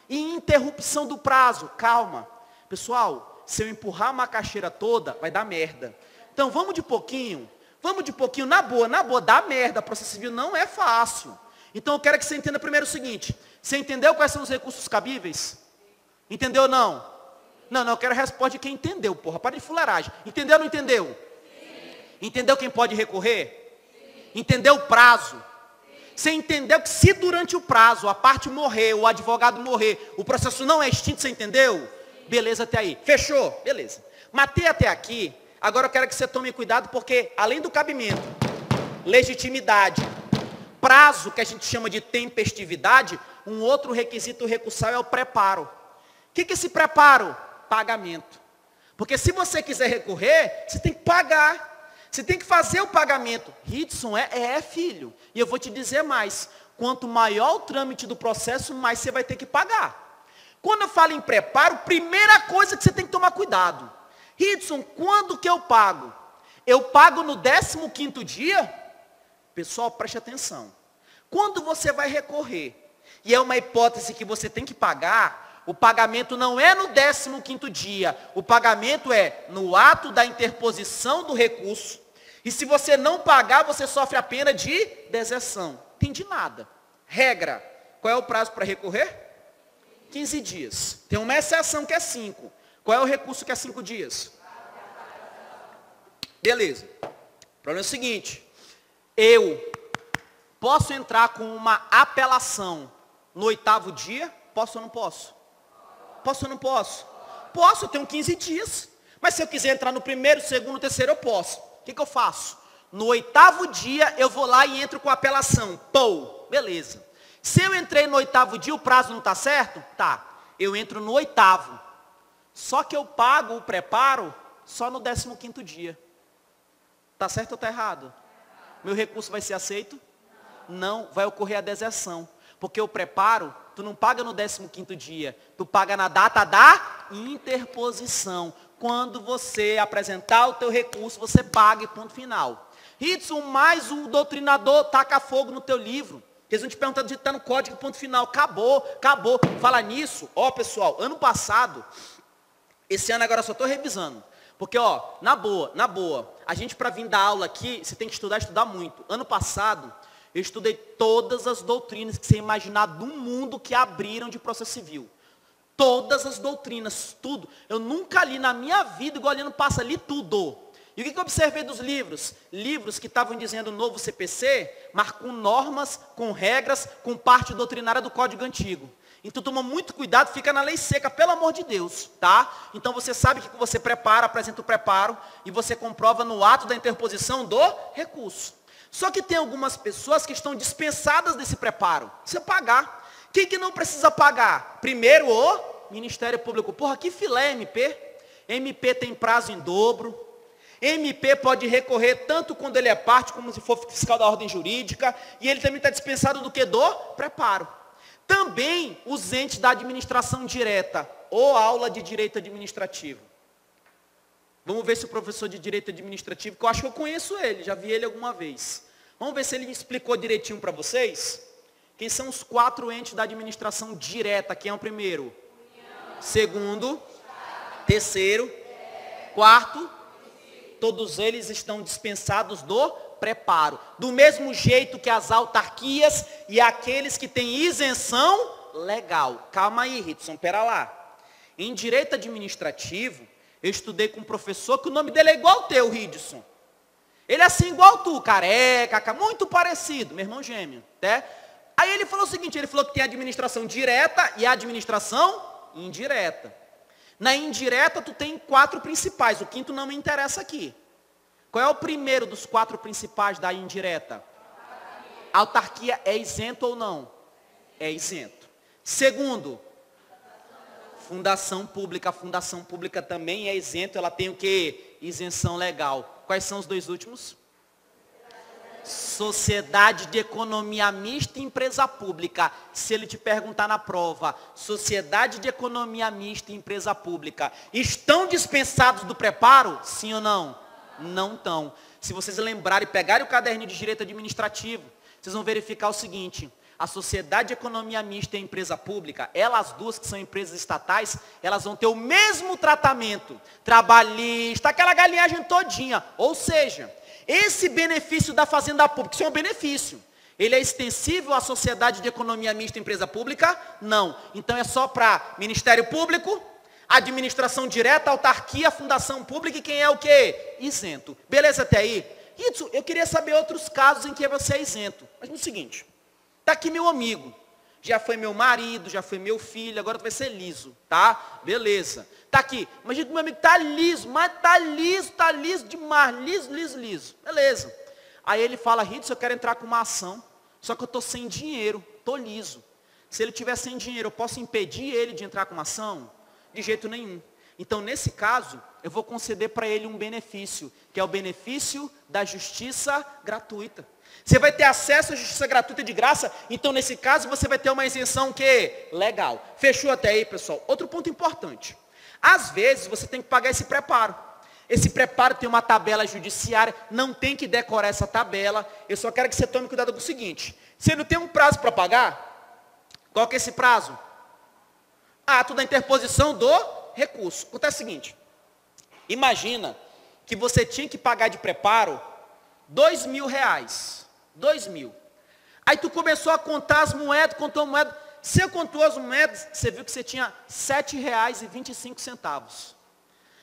A: E interrupção do prazo? Calma. Pessoal, se eu empurrar a macaxeira toda, vai dar merda. Então vamos de pouquinho, na boa, dá merda. Processo civil não é fácil. Então eu quero que você entenda primeiro o seguinte, você entendeu quais são os recursos cabíveis? Entendeu ou não? Não, eu quero a resposta de quem entendeu, porra. Para de fuleiragem. Entendeu ou não entendeu? Sim. Entendeu quem pode recorrer? Sim. Entendeu o prazo? Sim. Você entendeu que se durante o prazo a parte morrer, o advogado morrer, o processo não é extinto, você entendeu? Sim. Beleza até aí. Fechou? Beleza. Matei até aqui. Agora eu quero que você tome cuidado porque, além do cabimento, legitimidade, prazo, que a gente chama de tempestividade, um outro requisito recursal é o preparo. O que é esse preparo? Pagamento. Porque se você quiser recorrer, você tem que pagar. Você tem que fazer o pagamento. Ridson, filho. E eu vou te dizer mais. Quanto maior o trâmite do processo, mais você vai ter que pagar. Quando eu falo em preparo, primeira coisa que você tem que tomar cuidado. Ridson, quando que eu pago? Eu pago no 15º dia? Pessoal, preste atenção. Quando você vai recorrer, e é uma hipótese que você tem que pagar, o pagamento não é no 15º dia, o pagamento é no ato da interposição do recurso. E se você não pagar, você sofre a pena de deserção. Entendi nada. Regra, qual é o prazo para recorrer? 15 dias. Tem uma exceção que é 5. Qual é o recurso que é 5 dias? Beleza. O problema é o seguinte, eu posso entrar com uma apelação No 8º dia, posso ou não posso? Posso ou não posso? Posso, eu tenho 15 dias. Mas se eu quiser entrar no 1º, 2º, 3º, eu posso. O que eu faço? No 8º dia, eu vou lá e entro com apelação. Pô, beleza. Se eu entrei no 8º dia, o prazo não está certo? Tá. Eu entro no 8º. Só que eu pago o preparo só no 15º dia. Está certo ou está errado? Meu recurso vai ser aceito? Não, vai ocorrer a deserção. Porque o preparo, tu não paga no 15º dia. Tu paga na data da interposição. Quando você apresentar o teu recurso, você paga e ponto final. Ritson, mais o doutrinador taca fogo no teu livro. Eles vão te perguntar do jeito que está no código, ponto final. Acabou, acabou. Fala nisso, ó pessoal, ano passado, esse ano agora eu só estou revisando. Porque, ó, na boa, a gente para vir dar aula aqui, você tem que estudar muito. Ano passado, eu estudei todas as doutrinas que você imaginar do mundo que abriram de processo civil. Todas as doutrinas, tudo. Eu nunca li na minha vida, igual ali no passado, li tudo. E o que eu observei dos livros? Livros que estavam dizendo novo CPC, mas com normas, com regras, com parte doutrinária do Código Antigo. Então toma muito cuidado, fica na lei seca, pelo amor de Deus, tá? Então você sabe que você prepara, apresenta o preparo e você comprova no ato da interposição do recurso. Só que tem algumas pessoas que estão dispensadas desse preparo. Você pagar. Quem que não precisa pagar? Primeiro o Ministério Público. Porra, que filé MP. MP tem prazo em dobro. MP pode recorrer tanto quando ele é parte, como se for fiscal da ordem jurídica. E ele também está dispensado do que? Do preparo. Também os entes da administração direta, ou aula de direito administrativo. Vamos ver se o professor de direito administrativo, que eu acho que eu conheço ele, já vi ele alguma vez. Vamos ver se ele explicou direitinho para vocês. Quem são os 4 entes da administração direta? Quem é o primeiro? Segundo, terceiro, quarto. Todos eles estão dispensados do preparo. Do mesmo jeito que as autarquias e aqueles que têm isenção legal. Calma aí, Ritson, pera lá. Em direito administrativo, eu estudei com um professor que o nome dele é igual ao teu, Ridson. Ele é assim igual tu, careca, muito parecido, meu irmão gêmeo, né? Aí ele falou o seguinte, ele falou que tem a administração direta e a administração indireta. Na indireta, tu tem 4 principais, o 5º não me interessa aqui. Qual é o primeiro dos 4 principais da indireta? A autarquia é isento ou não? É isento. Segundo, fundação pública. A fundação pública também é isento, ela tem o quê? Isenção legal. Quais são os 2 últimos? Sociedade de economia mista e empresa pública. Se ele te perguntar na prova, sociedade de economia mista e empresa pública, estão dispensados do preparo? Sim ou não? Não estão. Se vocês lembrarem e pegarem o caderno de direito administrativo, vocês vão verificar o seguinte: a sociedade de economia mista e a empresa pública, elas duas que são empresas estatais, elas vão ter o mesmo tratamento trabalhista, aquela galinhagem todinha. Ou seja, esse benefício da fazenda pública, isso é um benefício. Ele é extensível à sociedade de economia mista e empresa pública? Não. Então é só para Ministério Público, administração direta, autarquia, fundação pública e quem é o quê? Isento. Beleza até aí? Isso, eu queria saber outros casos em que você é isento. Mas no seguinte, está aqui meu amigo. Já foi meu marido, já foi meu filho, agora tu vai ser liso, tá? Beleza. Tá aqui. Imagina que meu amigo tá liso, mas tá liso demais. Liso. Beleza. Aí ele fala, Ritson, eu quero entrar com uma ação, só que eu tô sem dinheiro, tô liso. Se ele tiver sem dinheiro, eu posso impedir ele de entrar com uma ação? De jeito nenhum. Então, nesse caso, eu vou conceder para ele um benefício, que é o benefício da justiça gratuita. Você vai ter acesso à justiça gratuita de graça, então nesse caso você vai ter uma isenção que legal. Fechou até aí, pessoal? Outro ponto importante. Às vezes você tem que pagar esse preparo. Esse preparo tem uma tabela judiciária, não tem que decorar essa tabela. Eu só quero que você tome cuidado com o seguinte. Você não tem um prazo para pagar? Qual que é esse prazo? Ato da interposição do recurso. Acontece o seguinte. Imagina que você tinha que pagar de preparo R$2.000. 2.000. Aí tu começou a contar as moedas, contou moedas. Você contou as moedas, você viu que você tinha R$7,25.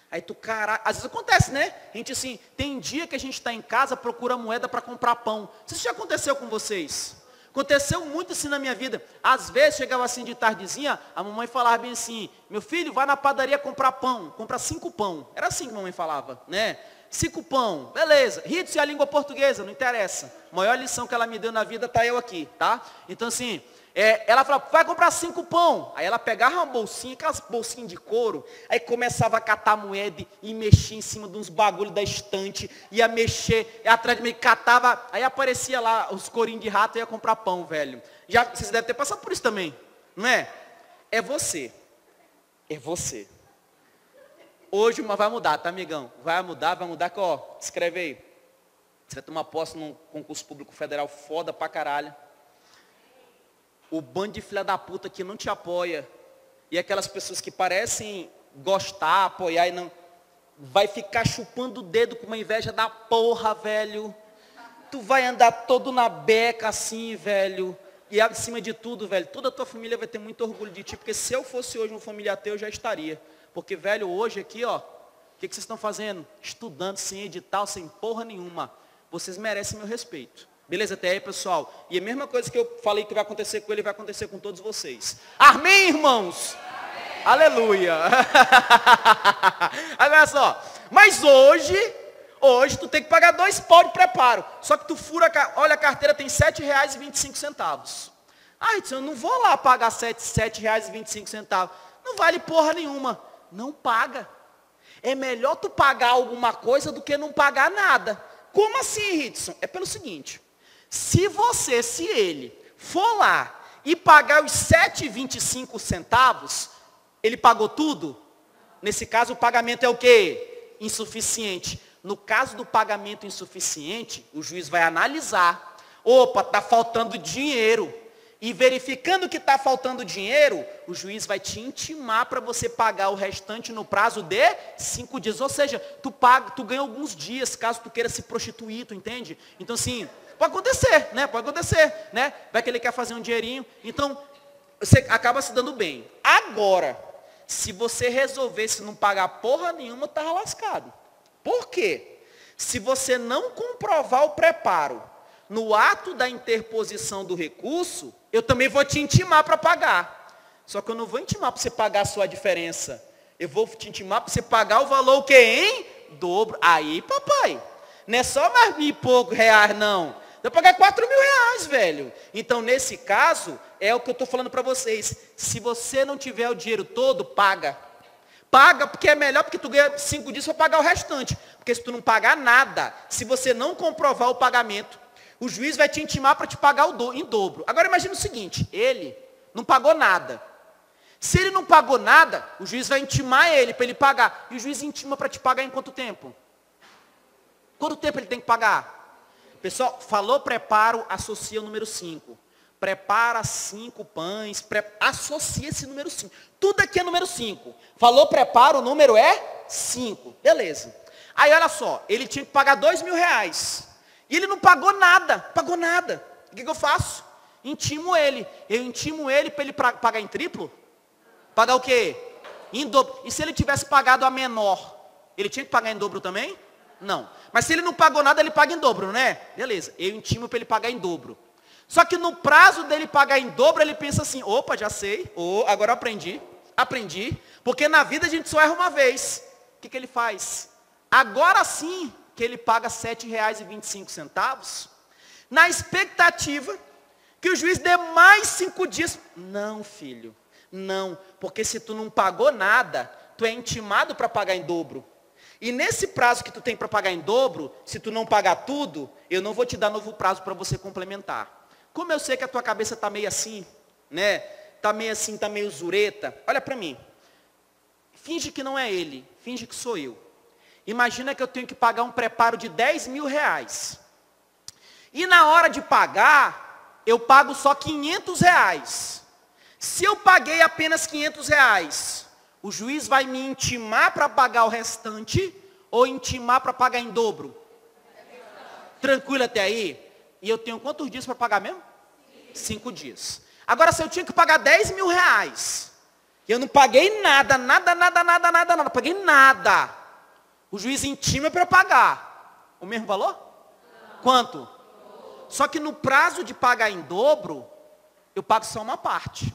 A: Aí tu, caralho, às vezes acontece, né? A gente assim, tem dia que a gente está em casa, procura moeda para comprar pão. Isso já aconteceu com vocês? Aconteceu muito assim na minha vida. Às vezes, chegava assim de tardezinha, a mamãe falava bem assim, meu filho, vai na padaria comprar pão, compra 5 pão. Era assim que a mamãe falava, né? 5 pão, beleza. Ritz e a língua portuguesa, não interessa. A maior lição que ela me deu na vida tá eu aqui, tá? Então assim, ela falava, vai comprar 5 pão. Aí ela pegava uma bolsinha, aquelas bolsinhas de couro, aí começava a catar moeda e mexer em cima de uns bagulhos da estante, ia mexer, atrás de mim, catava, aí aparecia lá os corinhos de rato e ia comprar pão, velho. Já, vocês devem ter passado por isso também, não é? É você. É você. Hoje uma vai mudar, tá, amigão? Vai mudar, que ó, escreve aí. Você vai tomar posse num concurso público federal foda pra caralho. O bando de filha da puta que não te apoia, e aquelas pessoas que parecem gostar, apoiar e não, vai ficar chupando o dedo com uma inveja da porra, velho. Tu vai andar todo na beca assim, velho. E acima de tudo, velho, toda a tua família vai ter muito orgulho de ti, porque se eu fosse hoje uma família ateia, eu já estaria. Porque, velho, hoje aqui, ó, o que vocês estão fazendo? Estudando sem edital, sem porra nenhuma. Vocês merecem meu respeito. Beleza até aí, pessoal? E a mesma coisa que eu falei que vai acontecer com ele, vai acontecer com todos vocês. Amém, irmãos? Amém. Aleluia. Olha só. Mas hoje tu tem que pagar 2 pau de preparo. Só que tu fura, olha, a carteira tem R$ 7,25. Ah, eu não vou lá pagar R$ 7,25. Não vale porra nenhuma. Não paga. É melhor tu pagar alguma coisa do que não pagar nada. Como assim, Ritson? É pelo seguinte. Se ele for lá e pagar os 7,25, ele pagou tudo? Nesse caso, o pagamento é o quê? Insuficiente. No caso do pagamento insuficiente, o juiz vai analisar. Opa, está faltando dinheiro. E verificando que está faltando dinheiro, o juiz vai te intimar para você pagar o restante no prazo de 5 dias. Ou seja, tu ganha alguns dias, caso tu queira se prostituir, tu entende? Então assim, pode acontecer, né? Vai que ele quer fazer um dinheirinho, então você acaba se dando bem. Agora, se você resolvesse não pagar porra nenhuma, tá lascado. Por quê? Se você não comprovar o preparo no ato da interposição do recurso, eu também vou te intimar para pagar. Só que eu não vou intimar para você pagar a sua diferença. Eu vou te intimar para você pagar o valor o quê, hein? Dobro. Aí, papai, não é só mais R$ 1.000 e pouco, não. Vai pagar R$ 4.000, velho. Então, nesse caso, é o que eu estou falando para vocês. Se você não tiver o dinheiro todo, paga. Paga, porque é melhor, porque tu ganha 5 dias para pagar o restante. Porque se tu não pagar nada, se você não comprovar o pagamento, o juiz vai te intimar para te pagar em dobro. Agora imagina o seguinte, ele não pagou nada. Se ele não pagou nada, o juiz vai intimar ele para ele pagar. E o juiz intima para te pagar em quanto tempo? Quanto tempo ele tem que pagar? Pessoal, falou preparo, associa o número 5. Prepara 5 pães, associa esse número 5. Tudo aqui é número 5. Falou preparo, o número é 5. Beleza. Aí olha só, ele tinha que pagar R$ 2.000. E ele não pagou nada, O que eu faço? Intimo ele. Eu intimo ele para ele pagar em triplo? Pagar o quê? Em dobro. E se ele tivesse pagado a menor, ele tinha que pagar em dobro também? Não. Mas se ele não pagou nada, ele paga em dobro, né? Beleza, eu intimo para ele pagar em dobro. Só que no prazo dele pagar em dobro, ele pensa assim, opa, já sei, agora eu aprendi. Porque na vida a gente só erra uma vez. O que ele faz? Agora sim, que ele paga R$ 7,25, na expectativa que o juiz dê mais 5 dias. Não, filho, não, porque se tu não pagou nada, tu é intimado para pagar em dobro. E nesse prazo que tu tem para pagar em dobro, se tu não pagar tudo, eu não vou te dar novo prazo para você complementar. Como eu sei que a tua cabeça está meio assim, né? Está meio assim, está meio zureta. Olha para mim. Finge que não é ele, finge que sou eu. Imagina que eu tenho que pagar um preparo de R$ 10.000. E na hora de pagar, eu pago só R$ 500. Se eu paguei apenas R$ 500, o juiz vai me intimar para pagar o restante ou intimar para pagar em dobro? Tranquilo até aí? E eu tenho quantos dias para pagar mesmo? 5 dias. Agora, se eu tinha que pagar R$ 10.000, e eu não paguei nada, não paguei nada. O juiz intima para pagar. O mesmo valor? Não. Quanto? só que no prazo de pagar em dobro, eu pago só uma parte.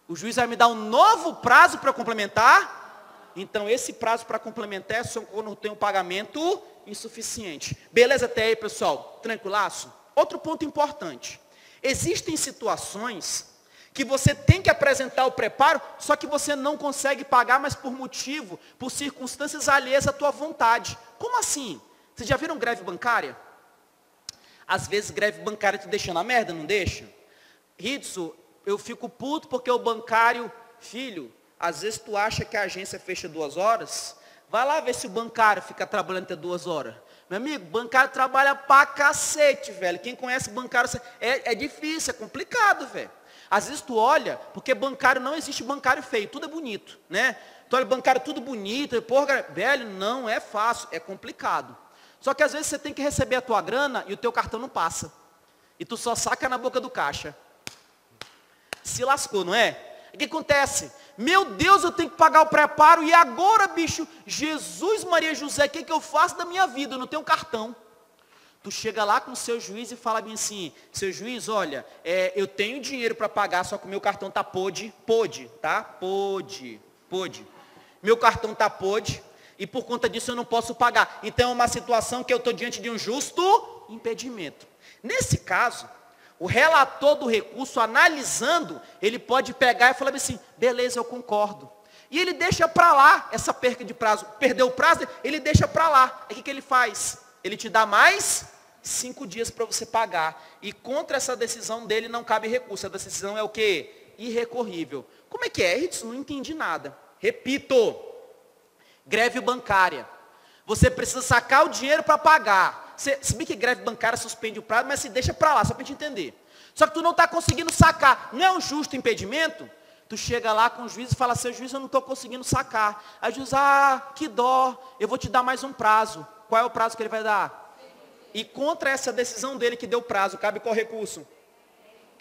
A: O juiz vai me dar um novo prazo para complementar. Então, esse prazo para complementar é só quando eu tenho um pagamento insuficiente. Beleza até aí, pessoal? Tranquilaço? Outro ponto importante. Existem situações que você tem que apresentar o preparo, só que você não consegue pagar, mas por circunstâncias alheias à tua vontade. Como assim? Vocês já viram greve bancária? Às vezes greve bancária te deixa na merda, não deixa? Ritsu, eu fico puto porque o bancário, filho, às vezes tu acha que a agência fecha 2 horas, vai lá ver se o bancário fica trabalhando até 2 horas. Meu amigo, bancário trabalha pra cacete, velho. Quem conhece bancário, é difícil, é complicado, velho. Às vezes tu olha, porque bancário não existe bancário feio, tudo é bonito, né? Tu olha bancário tudo bonito, porra, velho, não é fácil, é complicado. Só que às vezes você tem que receber a tua grana e o teu cartão não passa. E tu só saca na boca do caixa. Se lascou, não é? O que acontece? Meu Deus, eu tenho que pagar o preparo e agora, bicho, Jesus, Maria, José, o que eu faço da minha vida? Eu não tenho cartão. Tu chega lá com o seu juiz e fala bem assim, seu juiz, olha, eu tenho dinheiro para pagar, só que o meu cartão está pode. Meu cartão está pode, e por conta disso eu não posso pagar. Então é uma situação que eu estou diante de um justo impedimento. Nesse caso, o relator do recurso, analisando, ele pode pegar e falar assim, beleza, eu concordo. E ele deixa para lá essa perca de prazo. Perdeu o prazo, ele deixa para lá. Aí o que ele faz? Ele te dá mais 5 dias para você pagar. E contra essa decisão dele não cabe recurso. A decisão é o quê? Irrecorrível. Como é que é? Isso não entendi nada. Repito. Greve bancária. Você precisa sacar o dinheiro para pagar. Se bem que greve bancária suspende o prazo, mas se deixa para lá, só para a gente entender. Só que tu não está conseguindo sacar. Não é um justo impedimento? Tu chega lá com o juiz e fala, seu juiz, eu não estou conseguindo sacar. Aí o juiz, que dó, eu vou te dar mais um prazo. Qual é o prazo que ele vai dar? E contra essa decisão dele que deu prazo, cabe qual recurso?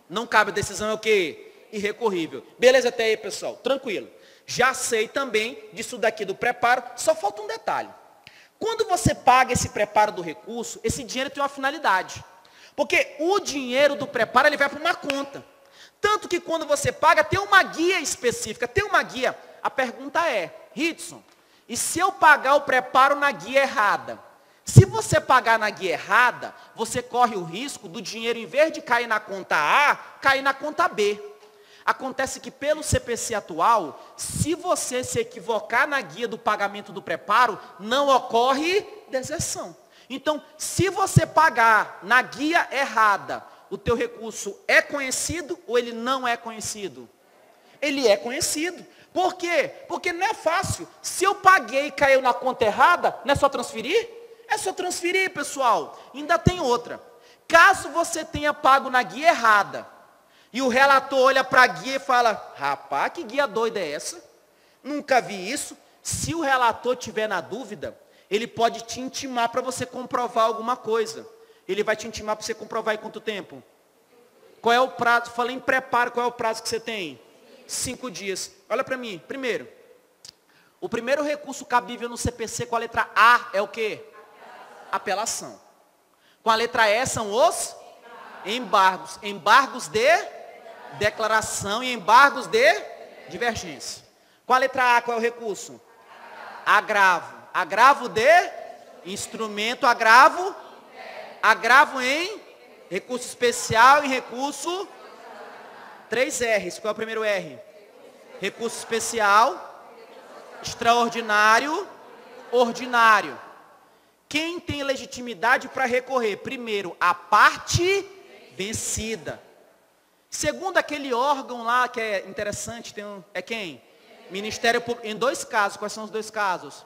A: Não cabe, a decisão é o quê? Irrecorrível. Beleza até aí, pessoal? Tranquilo. Já sei também disso daqui do preparo, só falta um detalhe. Quando você paga esse preparo do recurso, esse dinheiro tem uma finalidade. Porque o dinheiro do preparo, ele vai para uma conta. Tanto que quando você paga, tem uma guia específica, tem uma guia. A pergunta é, Ritson, e se eu pagar o preparo na guia errada? Se você pagar na guia errada, você corre o risco do dinheiro, em vez de cair na conta A, cair na conta B. Acontece que pelo CPC atual, se você se equivocar na guia do pagamento do preparo, não ocorre deserção. Então, se você pagar na guia errada, o teu recurso é conhecido ou ele não é conhecido? Ele é conhecido. Por quê? Porque não é fácil. Se eu paguei e caiu na conta errada, não é só transferir? É só transferir, pessoal. Ainda tem outra. Caso você tenha pago na guia errada, e o relator olha para a guia e fala, rapaz, que guia doida é essa? Nunca vi isso. Se o relator tiver na dúvida, ele pode te intimar para você comprovar alguma coisa. Ele vai te intimar para você comprovar em quanto tempo? Qual é o prazo? Falei em preparo, qual é o prazo que você tem? 5 dias. Olha para mim. Primeiro, o primeiro recurso cabível no CPC com a letra A é o quê? Apelação. Com a letra E são os embargos. Embargos de declaração e embargos de divergência. Com a letra A, qual é o recurso? Agravo. Agravo de instrumento, agravo. Agravo em recurso especial e recurso 3 R's. Qual é o primeiro R? Recurso especial, extraordinário, ordinário. Quem tem legitimidade para recorrer? Primeiro, a parte vencida. Segundo, aquele órgão lá que é interessante, é quem? Ministério Público. Em 2 casos, quais são os 2 casos?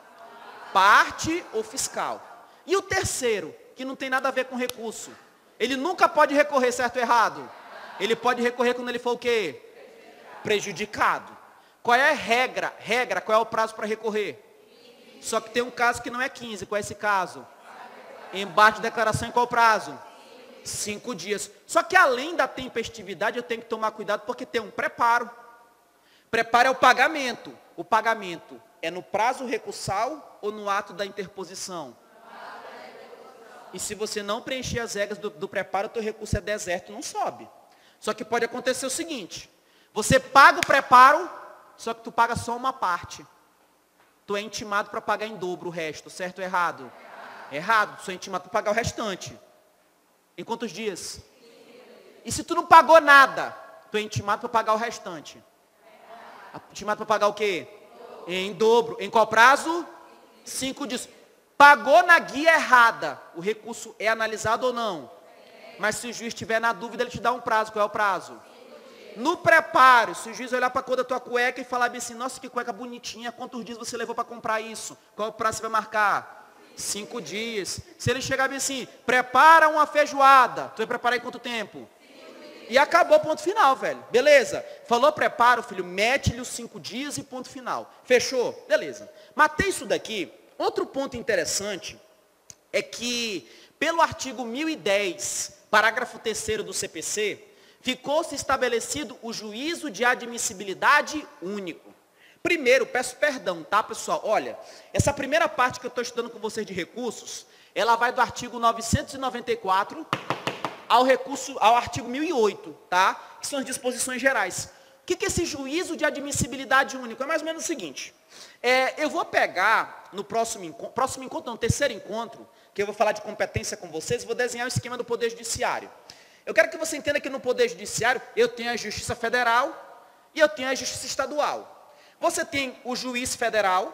A: Parte ou fiscal. E o terceiro, que não tem nada a ver com recurso. Ele nunca pode recorrer, certo ou errado? Ele pode recorrer quando ele for o quê? Prejudicado. Qual é a regra? Regra, qual é o prazo para recorrer? Só que tem um caso que não é 15. Qual é esse caso? Embargo de declaração em qual prazo? 5 dias. Só que além da tempestividade, eu tenho que tomar cuidado porque tem um preparo. Preparo é o pagamento. O pagamento é no prazo recursal ou no ato da interposição? E se você não preencher as regras do preparo, o teu recurso é deserto, não sobe. Só que pode acontecer o seguinte, você paga o preparo, só que tu paga só uma parte. Tu é intimado para pagar em dobro o resto, certo ou errado? Errado, tu é intimado para pagar o restante. Em quantos dias? E se tu não pagou nada, tu é intimado para pagar o restante. Intimado para pagar o quê? Em dobro. Em qual prazo? 5 dias. Pagou na guia errada, o recurso é analisado ou não? Mas se o juiz estiver na dúvida, ele te dá um prazo. Qual é o prazo? No preparo, se o juiz olhar para a cor da tua cueca e falar bem assim, nossa, que cueca bonitinha, quantos dias você levou para comprar isso? Qual é o prazo que você vai marcar? 5 dias. Se ele chegar bem assim, prepara uma feijoada, tu vai preparar em quanto tempo? E acabou, ponto final, velho. Beleza? Falou preparo, filho, mete-lhe os 5 dias e ponto final. Fechou? Beleza. Matei isso daqui. Outro ponto interessante é que, pelo artigo 1010, parágrafo 3º do CPC, ficou-se estabelecido o juízo de admissibilidade único. Primeiro, peço perdão, tá, pessoal? Olha, essa primeira parte que eu estou estudando com vocês de recursos, ela vai do artigo 994 ao artigo 1008, tá? Que são as disposições gerais. O que é esse juízo de admissibilidade único? É mais ou menos o seguinte. Eu vou pegar no terceiro encontro, que eu vou falar de competência com vocês, vou desenhar o esquema do Poder Judiciário. Eu quero que você entenda que no Poder Judiciário, eu tenho a Justiça Federal e eu tenho a Justiça Estadual. Você tem o juiz federal,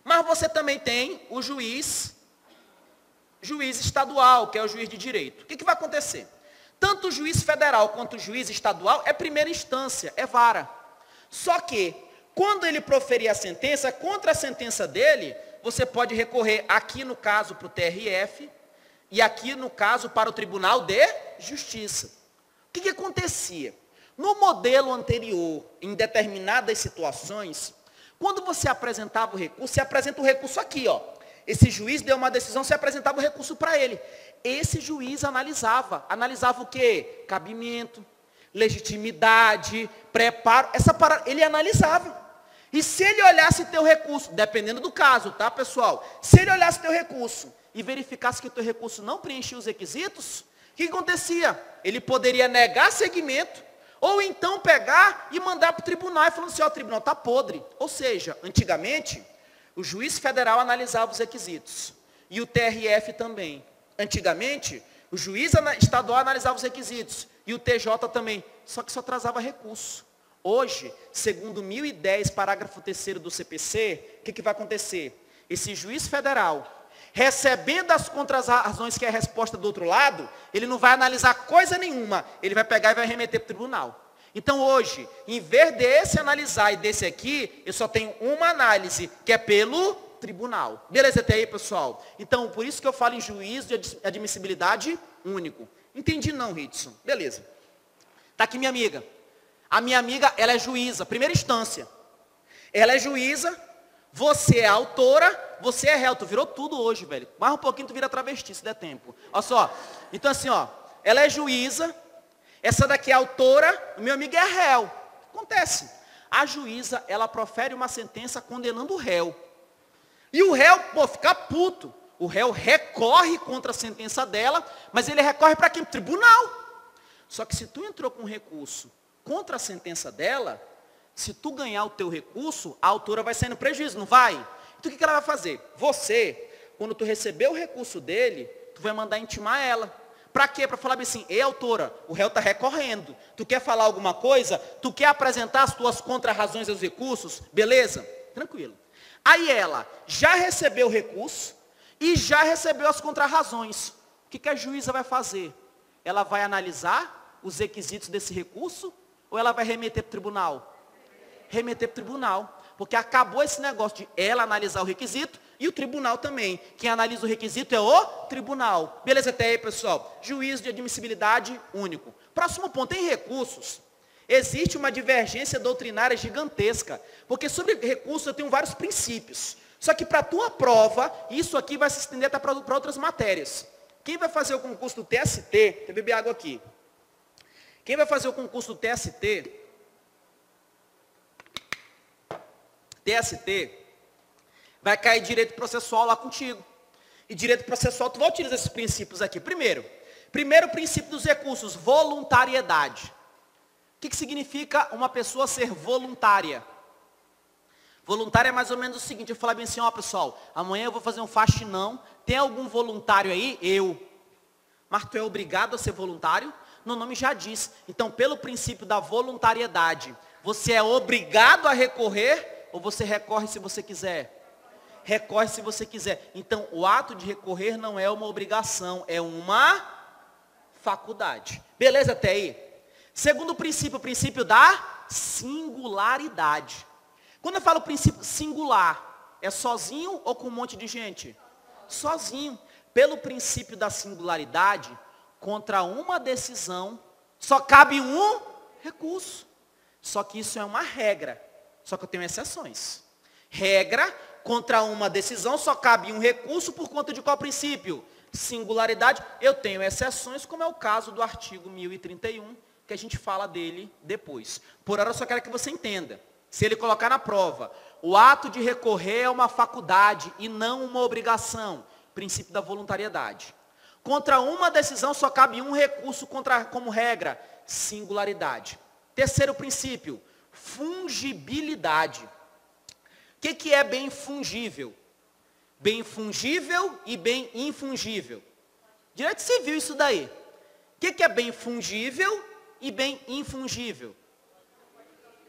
A: mas você também tem o juiz estadual, que é o juiz de direito. O que vai acontecer? Tanto o juiz federal quanto o juiz estadual é primeira instância, é vara. Só que, quando ele proferir a sentença, contra a sentença dele, você pode recorrer aqui no caso para o TRF e aqui no caso para o Tribunal de Justiça. O que acontecia? No modelo anterior, em determinadas situações, quando você apresentava o recurso, você apresenta o recurso aqui, ó. Esse juiz deu uma decisão, você apresentava o recurso para ele. Esse juiz analisava o quê? Cabimento, legitimidade, preparo, ele analisava. E se ele olhasse teu recurso, dependendo do caso, tá, pessoal? Se ele olhasse teu recurso e verificasse que o teu recurso não preenchia os requisitos, o que acontecia? Ele poderia negar seguimento, ou então pegar e mandar para o tribunal, e falando assim, ó, o tribunal está podre. Ou seja, antigamente, o juiz federal analisava os requisitos, e o TRF também. Antigamente, o juiz estadual analisava os requisitos, e o TJ também, só que só atrasava recurso. Hoje, segundo 1010, parágrafo 3º do CPC, o que vai acontecer? Esse juiz federal, recebendo as contrarrazões, que é a resposta do outro lado, ele não vai analisar coisa nenhuma, ele vai pegar e vai remeter para o tribunal. Então hoje, em vez desse analisar e desse aqui, eu só tenho uma análise, que é pelo tribunal. Beleza até aí, pessoal? Então, por isso que eu falo em juízo de admissibilidade único. Entendi não, Ritson. Beleza. Está aqui minha amiga. A minha amiga, ela é juíza, primeira instância. Ela é juíza, você é autora, você é réu. Tu virou tudo hoje, velho. Mais um pouquinho tu vira travesti, se der tempo. Olha só. Então assim, ó, ela é juíza, essa daqui é autora, o meu amigo é réu. Acontece. A juíza, ela profere uma sentença condenando o réu. E o réu, fica puto. O réu recorre contra a sentença dela, mas ele recorre para quem? Tribunal. Só que se tu entrou com recurso contra a sentença dela, se tu ganhar o teu recurso, a autora vai sair no prejuízo, não vai? Então o que ela vai fazer? Você, quando tu receber o recurso dele, tu vai mandar intimar ela. Para quê? Para falar assim, ei, autora, o réu está recorrendo. Tu quer falar alguma coisa? Tu quer apresentar as tuas contrarrazões aos recursos? Beleza? Tranquilo. Aí ela já recebeu o recurso e já recebeu as contrarrazões. O que a juíza vai fazer? Ela vai analisar os requisitos desse recurso ou ela vai remeter para o tribunal? Remeter para o tribunal. Porque acabou esse negócio de ela analisar o requisito e o tribunal também. Quem analisa o requisito é o tribunal. Beleza até aí, pessoal? Juízo de admissibilidade único. Próximo ponto, em recursos. Existe uma divergência doutrinária gigantesca. Porque sobre recursos eu tenho vários princípios. Só que para a tua prova, isso aqui vai se estender até para outras matérias. Quem vai fazer o concurso do TST, deixa eu beber água aqui. Quem vai fazer o concurso do TST, vai cair direito processual lá contigo. E direito processual, tu vai utilizar esses princípios aqui. Primeiro princípio dos recursos, voluntariedade. O que significa uma pessoa ser voluntária? Voluntária é mais ou menos o seguinte, eu falar bem assim, ó pessoal, amanhã eu vou fazer um faxinão, tem algum voluntário aí? Eu. Mas tu é obrigado a ser voluntário? No nome já diz. Então, pelo princípio da voluntariedade, você é obrigado a recorrer ou você recorre se você quiser? Recorre se você quiser. Então, o ato de recorrer não é uma obrigação, é uma faculdade. Beleza até aí? Segundo princípio, o princípio da singularidade. Quando eu falo princípio singular, é sozinho ou com um monte de gente? Sozinho. Pelo princípio da singularidade, contra uma decisão, só cabe um recurso. Só que isso é uma regra. Só que eu tenho exceções. Regra, contra uma decisão, só cabe um recurso por conta de qual princípio? Singularidade. Eu tenho exceções, como é o caso do artigo 1031, que a gente fala dele depois. Por hora, eu só quero que você entenda. Se ele colocar na prova, o ato de recorrer é uma faculdade e não uma obrigação. Princípio da voluntariedade. Contra uma decisão só cabe um recurso como regra, singularidade. Terceiro princípio, fungibilidade. O que é bem fungível? Bem fungível e bem infungível. Direito civil isso daí. O que é bem fungível e bem infungível?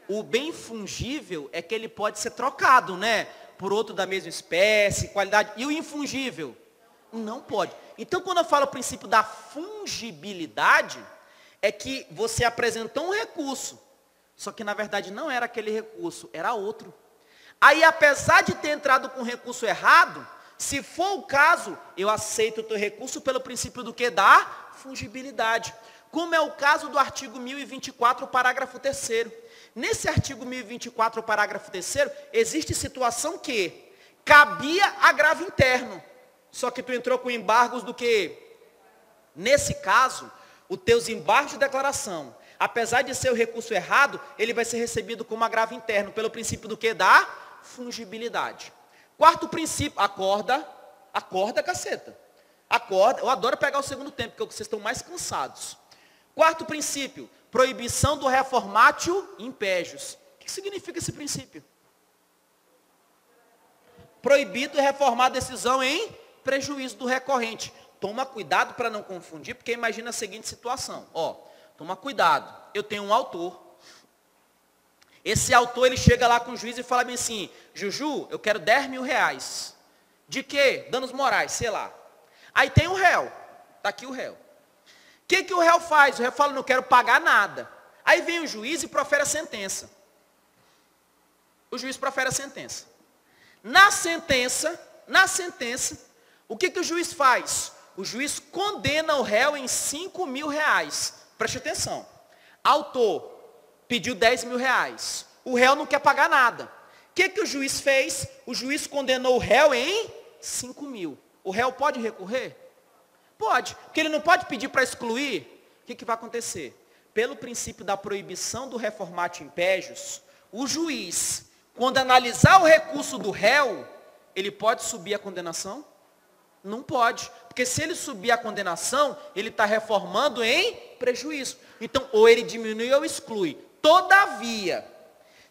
A: O bem fungível é que ele pode ser trocado, né? Por outro da mesma espécie, qualidade. E o infungível? Não pode. Então, quando eu falo o princípio da fungibilidade, é que você apresentou um recurso. Só que, na verdade, não era aquele recurso, era outro. Aí, apesar de ter entrado com o recurso errado, se for o caso, eu aceito o teu recurso pelo princípio do que? Da fungibilidade. Como é o caso do artigo 1024, parágrafo 3º. Nesse artigo 1024, parágrafo 3º, existe situação que cabia agravo interno. Só que tu entrou com embargos do que? Nesse caso, os teus embargos de declaração, apesar de ser o recurso errado, ele vai ser recebido como agravo interno, pelo princípio do que? Da fungibilidade. Quarto princípio, acorda, caceta. Acorda, eu adoro pegar o segundo tempo, porque vocês estão mais cansados. Quarto princípio, proibição do reformatio impégios. O que significa esse princípio? Proibido reformar a decisão em prejuízo do recorrente. Toma cuidado para não confundir, porque imagina a seguinte situação. Toma cuidado. Eu tenho um autor. Esse autor, ele chega lá com o juiz e fala bem assim, Juju, eu quero 10 mil reais. De quê? Danos morais, sei lá. Aí tem o réu. Está aqui o réu. O que o réu faz? O réu fala, não quero pagar nada. Aí vem o juiz e profere a sentença. O juiz profere a sentença. Na sentença, o que o juiz faz? O juiz condena o réu em 5 mil reais. Preste atenção. Autor pediu 10 mil reais. O réu não quer pagar nada. O que o juiz fez? O juiz condenou o réu em 5 mil. O réu pode recorrer? Pode, porque ele não pode pedir para excluir. O que vai acontecer? Pelo princípio da proibição do reformatio impégios, o juiz, quando analisar o recurso do réu, ele pode subir a condenação? Não pode, porque se ele subir a condenação, ele está reformando em prejuízo. Então, ou ele diminui ou exclui. Todavia,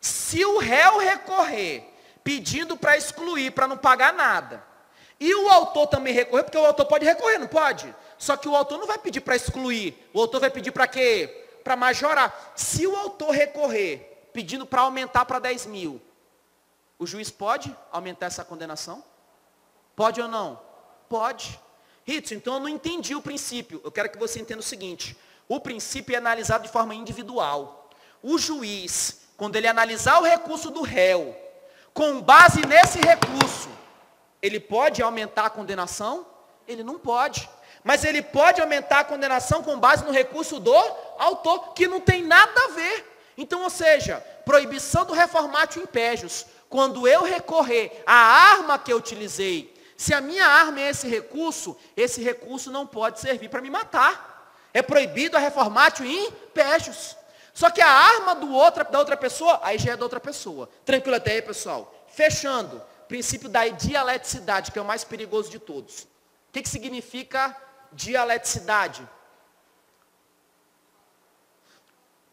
A: se o réu recorrer, pedindo para excluir, para não pagar nada, e o autor também recorrer, porque o autor pode recorrer, não pode? Só que o autor não vai pedir para excluir. O autor vai pedir para quê? Para majorar. Se o autor recorrer, pedindo para aumentar para 10 mil, o juiz pode aumentar essa condenação? Pode ou não? Pode. Ritz, então eu não entendi o princípio. Eu quero que você entenda o seguinte. O princípio é analisado de forma individual. O juiz, quando ele analisar o recurso do réu, com base nesse recurso, ele pode aumentar a condenação? Ele não pode. Mas ele pode aumentar a condenação com base no recurso do autor, que não tem nada a ver. Então, ou seja, proibição do reformatio impégios. Quando eu recorrer à arma que eu utilizei, se a minha arma é esse recurso não pode servir para me matar. É proibido a reformatio impégios. Só que a arma da outra pessoa, aí já é da outra pessoa. Tranquilo até aí, pessoal? Fechando. Princípio da dialeticidade, que é o mais perigoso de todos. que significa dialeticidade?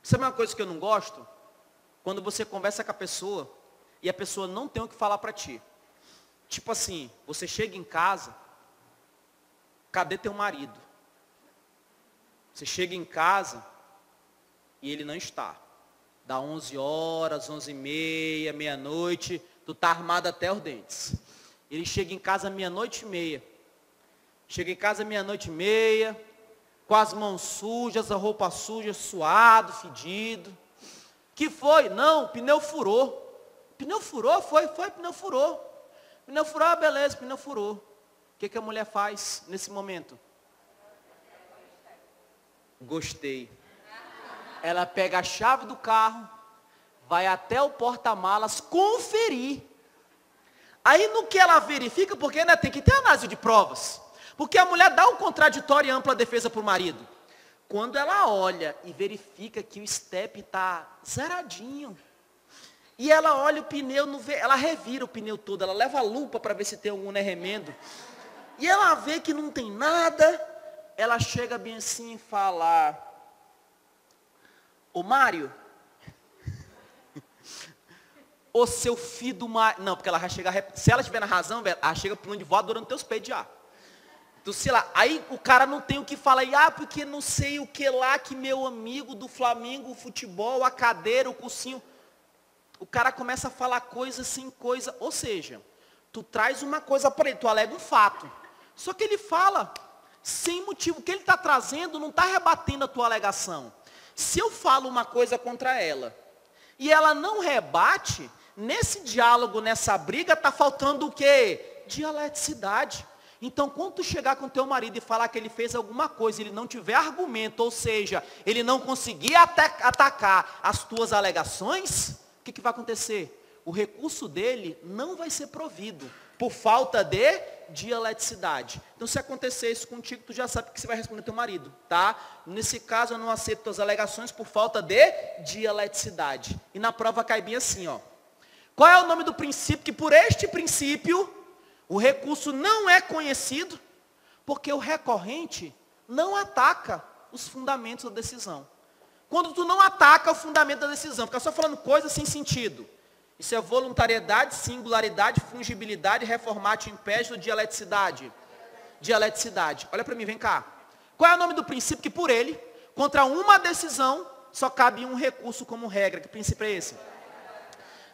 A: Sabe uma coisa que eu não gosto? Quando você conversa com a pessoa e a pessoa não tem o que falar para ti. Tipo assim, você chega em casa, cadê teu marido? Você chega em casa e ele não está. Dá 11 horas, 11h30, meia-noite, tu tá armado até os dentes. Ele chega em casa meia-noite e meia. Chega em casa meia-noite e meia, com as mãos sujas, a roupa suja, suado, fedido. Que foi? Não, pneu furou. Pneu furou? Foi, pneu furou. Pneu furou, beleza, pneu furou. O que a mulher faz nesse momento? Gostei. Ela pega a chave do carro, vai até o porta-malas conferir. Aí no que ela verifica, porque ainda tem que ter análise de provas. Porque a mulher dá um contraditório e ampla defesa para o marido. Quando ela olha e verifica que o step está zeradinho, e ela olha o pneu, ela revira o pneu todo, ela leva a lupa para ver se tem algum remendo, e ela vê que não tem nada, ela chega bem assim e fala: ô Mário, ô seu filho do Mário, não, porque ela vai chegar, se ela estiver na razão, ela chega por onde voadora nos teus peitos já. Então, sei lá, aí o cara não tem o que falar, porque não sei o que lá, que meu amigo do Flamengo, o futebol, a cadeira, o cursinho. O cara começa a falar coisa sem coisa, ou seja, tu traz uma coisa para ele, tu alega um fato. Só que ele fala sem motivo, o que ele está trazendo não está rebatendo a tua alegação. Se eu falo uma coisa contra ela, e ela não rebate, nesse diálogo, nessa briga, está faltando o quê? Dialeticidade. Então, quando tu chegar com teu marido e falar que ele fez alguma coisa, ele não tiver argumento, ou seja, ele não conseguir atacar as tuas alegações, o que vai acontecer? O recurso dele não vai ser provido, por falta de dialeticidade. Então, se acontecer isso contigo, tu já sabe o que você vai responder ao teu marido, tá? Nesse caso, eu não aceito tuas alegações por falta de dialeticidade. E na prova cai bem assim, ó. Qual é o nome do princípio? Que por este princípio o recurso não é conhecido, porque o recorrente não ataca os fundamentos da decisão. Quando tu não ataca o fundamento da decisão, fica só falando coisas sem sentido. Isso é voluntariedade, singularidade, fungibilidade, reformatio impédio, dialeticidade. Dialeticidade. Olha para mim, vem cá. Qual é o nome do princípio que por ele, contra uma decisão, só cabe um recurso como regra? Que princípio é esse?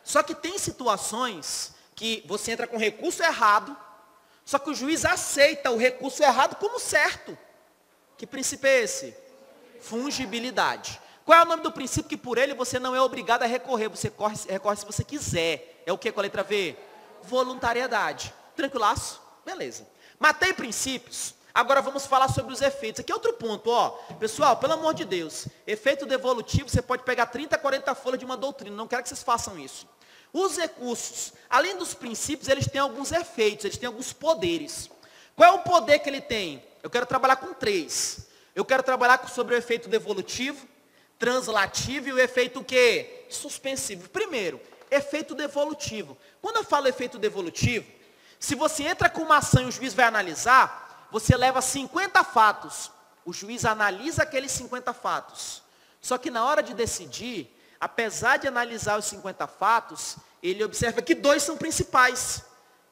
A: Só que tem situações que você entra com recurso errado, só que o juiz aceita o recurso errado como certo. Que princípio é esse? Fungibilidade. Qual é o nome do princípio que por ele você não é obrigado a recorrer? Você recorre se você quiser. É o que com a letra V? Voluntariedade. Tranquilaço? Beleza. Matei princípios. Agora vamos falar sobre os efeitos. Aqui é outro ponto, ó. Pessoal, pelo amor de Deus. Efeito devolutivo, você pode pegar 30, 40 folhas de uma doutrina. Não quero que vocês façam isso. Os recursos, além dos princípios, eles têm alguns efeitos, eles têm alguns poderes. Qual é o poder que ele tem? Eu quero trabalhar com 3. Eu quero trabalhar sobre o efeito devolutivo, translativo e o efeito o quê? Suspensivo. Primeiro, efeito devolutivo. Quando eu falo efeito devolutivo, se você entra com uma ação e o juiz vai analisar, você leva 50 fatos. O juiz analisa aqueles 50 fatos. Só que na hora de decidir, apesar de analisar os 50 fatos, ele observa que 2 são principais.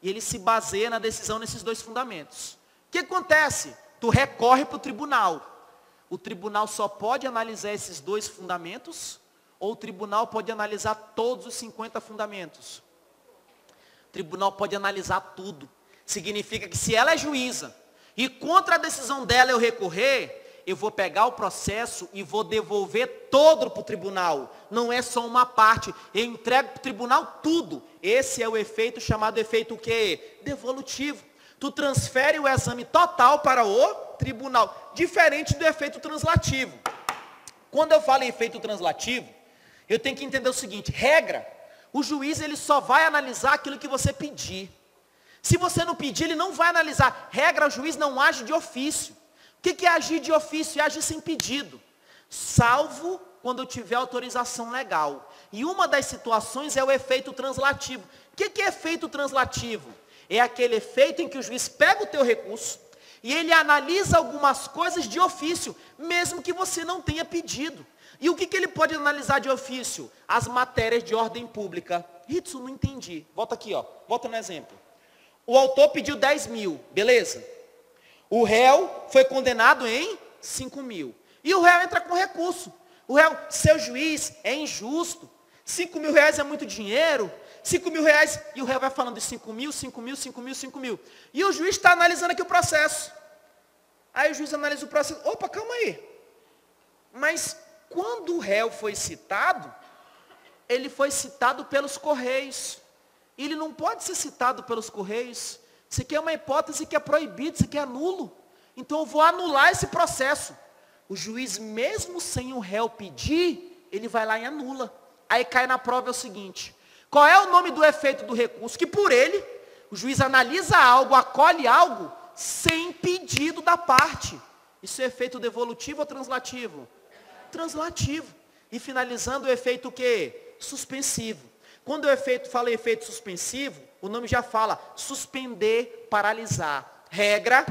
A: E ele se baseia na decisão nesses 2 fundamentos. O que acontece? Tu recorre para o tribunal. O tribunal só pode analisar esses 2 fundamentos, ou o tribunal pode analisar todos os 50 fundamentos? O tribunal pode analisar tudo. Significa que se ela é juíza, e contra a decisão dela eu recorrer, eu vou pegar o processo e vou devolver todo para o tribunal. Não é só uma parte. Eu entrego para o tribunal tudo. Esse é o efeito chamado efeito o quê? Devolutivo. Tu transfere o exame total para o tribunal. Diferente do efeito translativo. Quando eu falo em efeito translativo, eu tenho que entender o seguinte. Regra. O juiz ele só vai analisar aquilo que você pedir. Se você não pedir, ele não vai analisar. Regra, o juiz não age de ofício. O que é agir de ofício? É agir sem pedido. Salvo quando eu tiver autorização legal. E uma das situações é o efeito translativo. O que é efeito translativo? É aquele efeito em que o juiz pega o teu recurso, E ele analisa algumas coisas de ofício, mesmo que você não tenha pedido. E o que ele pode analisar de ofício? As matérias de ordem pública. Ritsu, não entendi. Volta aqui, ó. Volta no exemplo. O autor pediu 10 mil, beleza? O réu foi condenado em 5 mil. E o réu entra com recurso. O réu, seu juiz, é injusto. 5 mil reais é muito dinheiro. 5 mil reais, e o réu vai falando de 5 mil, 5 mil, 5 mil, 5 mil. E o juiz está analisando aqui o processo. Aí o juiz analisa o processo. Opa, calma aí. Mas quando o réu foi citado, ele foi citado pelos correios. Ele não pode ser citado pelos correios. Isso aqui é uma hipótese que é proibida, isso aqui é nulo. Então eu vou anular esse processo. O juiz, mesmo sem o réu pedir, ele vai lá e anula. Aí cai na prova é o seguinte: qual é o nome do efeito do recurso? Que por ele, o juiz analisa algo, acolhe algo, sem pedido da parte. Isso é efeito devolutivo ou translativo? Translativo. E finalizando o efeito o quê? Suspensivo. Quando o efeito fala em efeito suspensivo, o nome já fala suspender, paralisar. Regra,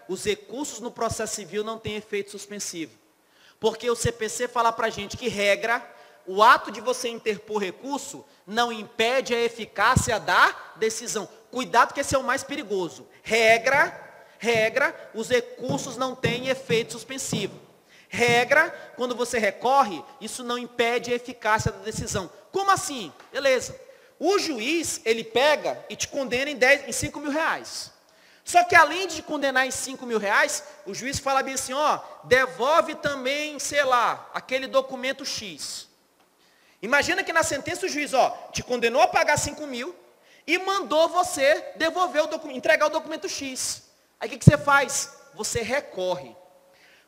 A: os recursos no processo civil não têm efeito suspensivo. Porque o CPC fala pra gente que regra, o ato de você interpor recurso não impede a eficácia da decisão. Cuidado que esse é o mais perigoso. Regra, os recursos não têm efeito suspensivo. Regra, quando você recorre, isso não impede a eficácia da decisão. Como assim? Beleza. O juiz, ele pega e te condena em 5 mil reais. Só que além de condenar em 5 mil reais, o juiz fala bem assim, ó, devolve também, sei lá, aquele documento X. Imagina que na sentença o juiz, ó, te condenou a pagar 5 mil e mandou você devolver o documento, entregar o documento X. Aí o que você faz? Você recorre.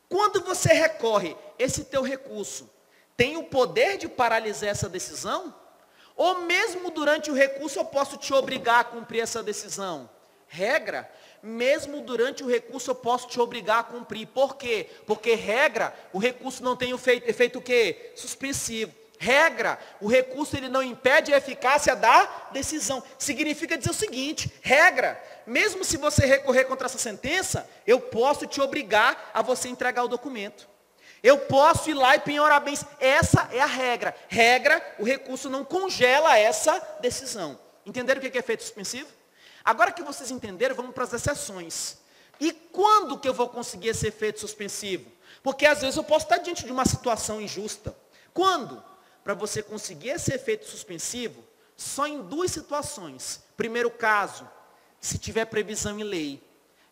A: Quando você recorre, esse teu recurso tem o poder de paralisar essa decisão? Ou mesmo durante o recurso eu posso te obrigar a cumprir essa decisão? Regra, mesmo durante o recurso eu posso te obrigar a cumprir. Por quê? Porque regra, o recurso não tem efeito o quê? Suspensivo. Regra, o recurso ele não impede a eficácia da decisão. Significa dizer o seguinte, regra, mesmo se você recorrer contra essa sentença, eu posso te obrigar a você entregar o documento. Eu posso ir lá e penhorar bens. Essa é a regra. Regra, o recurso não congela essa decisão. Entenderam o que é efeito suspensivo? Agora que vocês entenderam, vamos para as exceções. E quando que eu vou conseguir esse efeito suspensivo? Porque às vezes eu posso estar diante de uma situação injusta. Quando? Para você conseguir esse efeito suspensivo, só em 2 situações. Primeiro caso, se tiver previsão em lei.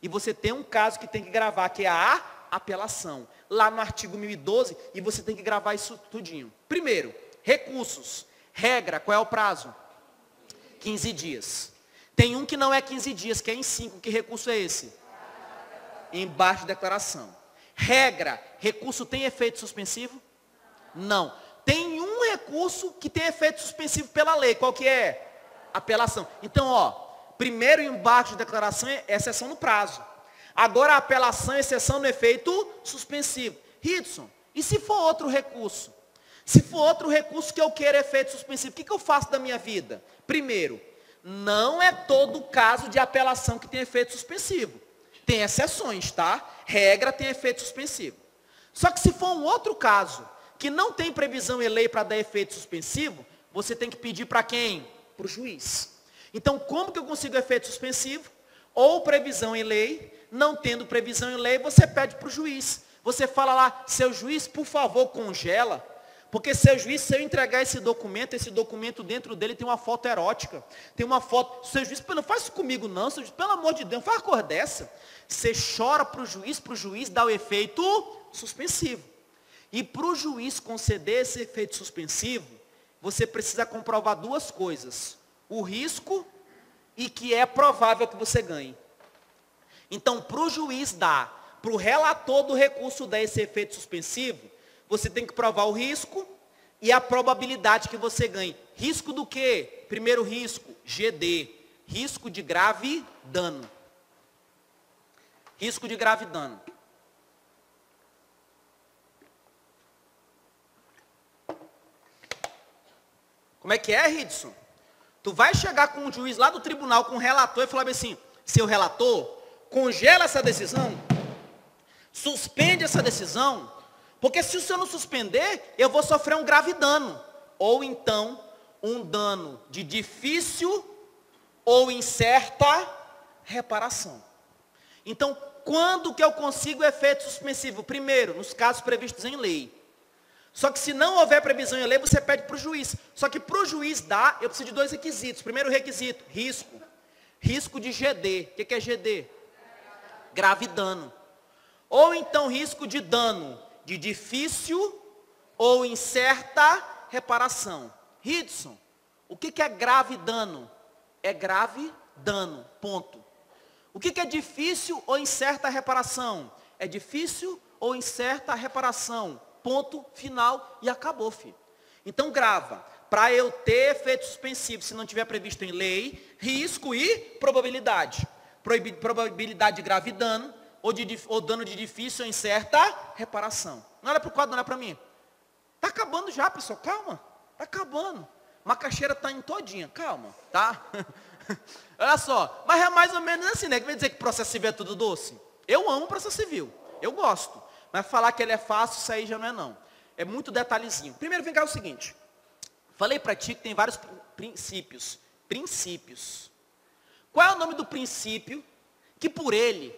A: E você tem um caso que tem que gravar, que é a apelação. Lá no artigo 1012, e você tem que gravar isso tudinho. Primeiro, recursos. Regra, qual é o prazo? 15 dias. Tem um que não é 15 dias, que é em 5. Que recurso é esse? Embaixo de declaração. Regra, recurso tem efeito suspensivo? Não. Tem um recurso que tem efeito suspensivo pela lei. Qual que é? Apelação. Então, ó, primeiro embaixo de declaração é exceção no prazo. Agora a apelação é exceção no efeito suspensivo. Ritson, e se for outro recurso? Se for outro recurso que eu queira efeito suspensivo, o que eu faço da minha vida? Primeiro, não é todo caso de apelação que tem efeito suspensivo. Tem exceções, tá? Regra tem efeito suspensivo. Só que se for um outro caso, que não tem previsão em lei para dar efeito suspensivo, você tem que pedir para quem? Para o juiz. Então, como que eu consigo efeito suspensivo? Ou previsão em lei, não tendo previsão em lei, você pede para o juiz. Você fala lá, seu juiz, por favor, congela. Porque seu juiz, se eu entregar esse documento dentro dele tem uma foto erótica. Tem uma foto, seu juiz, não faz isso comigo não, seu juiz, pelo amor de Deus, não faz a cor dessa. Você chora para o juiz dá o efeito suspensivo. E para o juiz conceder esse efeito suspensivo, você precisa comprovar 2 coisas. O risco e que é provável que você ganhe. Então, para o juiz dar, para o relator do recurso dar esse efeito suspensivo, você tem que provar o risco e a probabilidade que você ganhe. Risco do quê? Primeiro risco, GD. Risco de grave dano. Risco de grave dano. Como é que é, Ridson? Tu vai chegar com um juiz lá do tribunal, com um relator, e falar assim, seu relator, congela essa decisão, suspende essa decisão, porque se o senhor não suspender, eu vou sofrer um grave dano, ou então um dano de difícil ou incerta reparação. Então, quando que eu consigo efeito suspensivo? Primeiro, nos casos previstos em lei. Só que se não houver previsão em lei, você pede para o juiz. Só que para o juiz dar, eu preciso de 2 requisitos. Primeiro requisito, risco. Risco de GD. O que é GD? Grave dano. Ou então risco de dano de difícil ou incerta reparação. Hidson, o que é grave dano? É grave dano, ponto. O que é difícil ou incerta reparação? É difícil ou incerta reparação, ponto final e acabou, filho. Então grava, para eu ter efeito suspensivo, se não tiver previsto em lei, risco e probabilidade. Probabilidade de grave dano, ou dano de difícil ou incerta reparação. Não olha para o quadro, não olha para mim. Está acabando já, pessoal, calma. Está acabando. Macaxeira está em todinha, calma, tá? Olha só, mas é mais ou menos assim, né? Que vai dizer que processo civil é tudo doce? Eu amo processo civil, eu gosto. Mas falar que ele é fácil, isso aí já não é não. É muito detalhezinho. Primeiro vem cá o seguinte. Falei para ti que tem vários princípios. Princípios. Qual é o nome do princípio que por ele,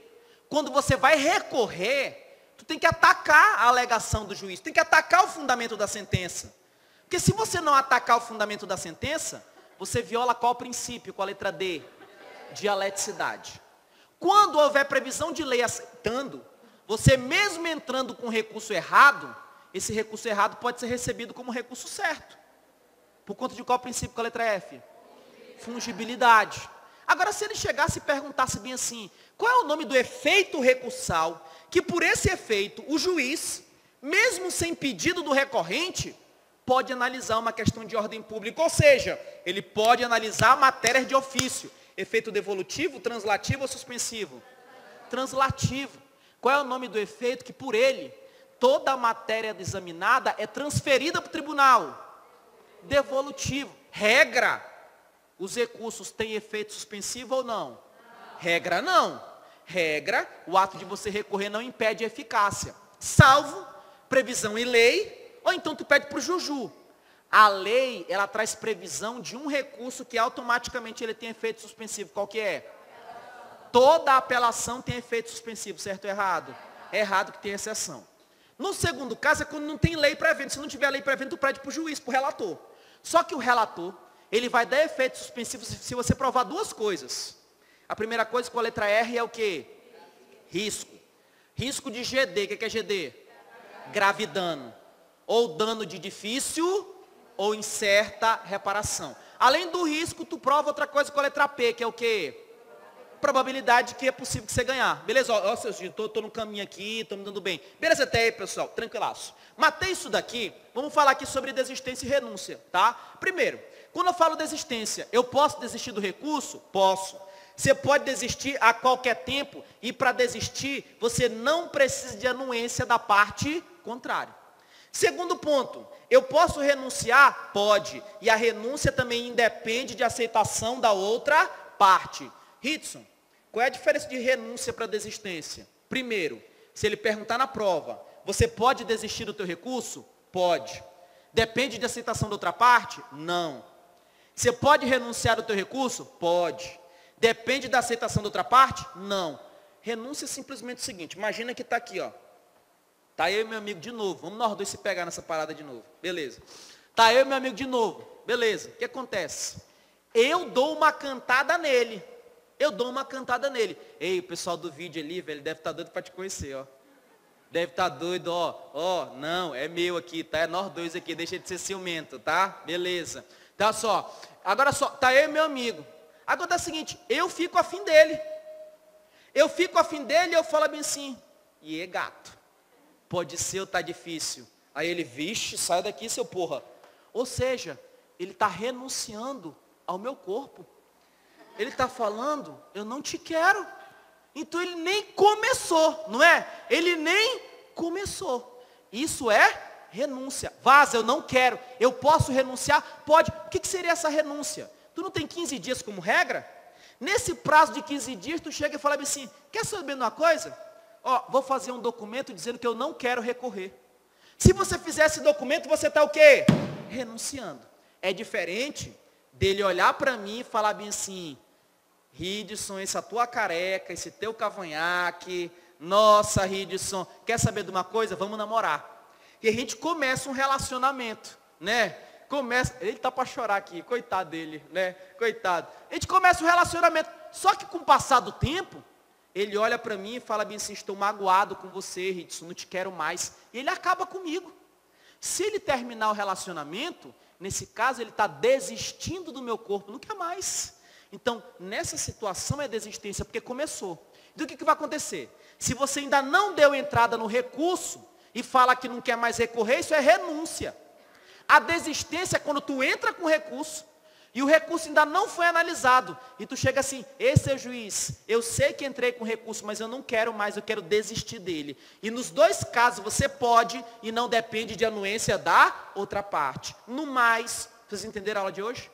A: quando você vai recorrer, tu tem que atacar a alegação do juiz, tem que atacar o fundamento da sentença. Porque se você não atacar o fundamento da sentença, você viola qual princípio? Com a letra D? Dialeticidade. Quando houver previsão de lei aceitando, você mesmo entrando com recurso errado, esse recurso errado pode ser recebido como recurso certo. Por conta de qual princípio com a letra F? Fungibilidade. Agora, se ele chegasse e perguntasse bem assim, qual é o nome do efeito recursal, que por esse efeito, o juiz, mesmo sem pedido do recorrente, pode analisar uma questão de ordem pública, ou seja, ele pode analisar matérias de ofício, efeito devolutivo, translativo ou suspensivo? Translativo. Qual é o nome do efeito que por ele, toda a matéria examinada é transferida para o tribunal? Devolutivo. Regra, os recursos têm efeito suspensivo ou não? Regra não. Regra, o ato de você recorrer não impede a eficácia, salvo previsão em lei, ou então tu pede para o Juju. A lei, ela traz previsão de um recurso que automaticamente ele tem efeito suspensivo. Qual que é? Toda apelação tem efeito suspensivo, certo ou errado? É errado que tem exceção. No segundo caso é quando não tem lei pré-evento. Se não tiver lei pré-evento, tu pede para o juiz, para o relator. Só que o relator, ele vai dar efeito suspensivo se você provar 2 coisas. A primeira coisa com a letra R é o quê? Risco. Risco de GD. O que é GD? Grave dano. Ou dano de difícil ou incerta reparação. Além do risco, tu prova outra coisa com a letra P, que é o quê? Probabilidade que é possível que você ganhar. Beleza, ó, estou no caminho aqui, estou me dando bem. Beleza até aí, pessoal, tranquilaço. Matei isso daqui, vamos falar aqui sobre desistência e renúncia, tá? Primeiro, quando eu falo desistência, eu posso desistir do recurso? Posso. Você pode desistir a qualquer tempo, e para desistir, você não precisa de anuência da parte contrária. Segundo ponto, eu posso renunciar? Pode. E a renúncia também independe de aceitação da outra parte. Hidson, qual é a diferença de renúncia para desistência? Primeiro, se ele perguntar na prova, você pode desistir do teu recurso? Pode. Depende de aceitação da outra parte? Não. Você pode renunciar do teu recurso? Pode. Depende da aceitação da outra parte? Não. Renúncia é simplesmente o seguinte, imagina que está aqui, ó. Tá eu e meu amigo de novo. Vamos nós dois se pegar nessa parada de novo. Beleza. Tá eu e meu amigo de novo. Beleza. O que acontece? Eu dou uma cantada nele. Ei, o pessoal do vídeo ali, velho, deve estar doido para te conhecer, ó. Deve estar doido, ó. Não, é meu aqui, tá? É nós dois aqui, deixa de ser ciumento, tá? Beleza. Tá só. Agora só, tá eu e meu amigo. Agora é o seguinte, eu fico afim dele. E eu falo bem assim, e é gato. Pode ser ou tá difícil. Aí ele, vixe, sai daqui, seu porra. Ou seja, ele está renunciando ao meu corpo. Ele está falando, eu não te quero. Então ele nem começou, não é? Ele nem começou. Isso é renúncia. Vaza, eu não quero. Eu posso renunciar? Pode. O que seria essa renúncia? Tu não tem 15 dias como regra? Nesse prazo de 15 dias, tu chega e fala assim, quer saber de uma coisa? Ó, vou fazer um documento dizendo que eu não quero recorrer. Se você fizer esse documento, você está o quê? Renunciando. É diferente dele olhar para mim e falar bem assim, Ridson, essa tua careca, esse teu cavanhaque, nossa, Ridson, quer saber de uma coisa? Vamos namorar. E a gente começa um relacionamento, né? Ele tá para chorar aqui, coitado dele, né? Coitado. A gente começa um relacionamento, só que com o passar do tempo, ele olha para mim e fala bem assim, estou magoado com você, Ridson, não te quero mais. E ele acaba comigo. Se ele terminar o relacionamento, nesse caso ele está desistindo do meu corpo, não quer mais. Então, nessa situação é desistência, porque começou. Então, o que vai acontecer? Se você ainda não deu entrada no recurso e fala que não quer mais recorrer, isso é renúncia. A desistência é quando tu entra com recurso e o recurso ainda não foi analisado. E tu chega assim, esse é o juiz, eu sei que entrei com recurso, mas eu não quero mais, eu quero desistir dele. E nos dois casos você pode e não depende de anuência da outra parte. No mais, vocês entenderam a aula de hoje?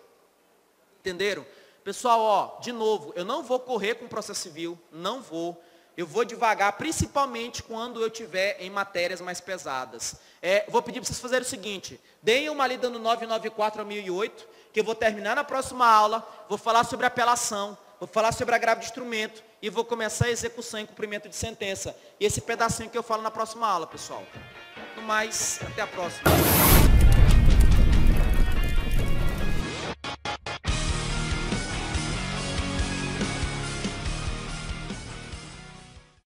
A: Entenderam? Pessoal, ó, de novo, eu não vou correr com processo civil, não vou. Eu vou devagar, principalmente quando eu estiver em matérias mais pesadas. Vou pedir para vocês fazerem o seguinte, deem uma lida no 994 a 1008, que eu vou terminar na próxima aula, vou falar sobre apelação, vou falar sobre agravo de instrumento e vou começar a execução e cumprimento de sentença. E esse pedacinho que eu falo na próxima aula, pessoal. No mais, até a próxima.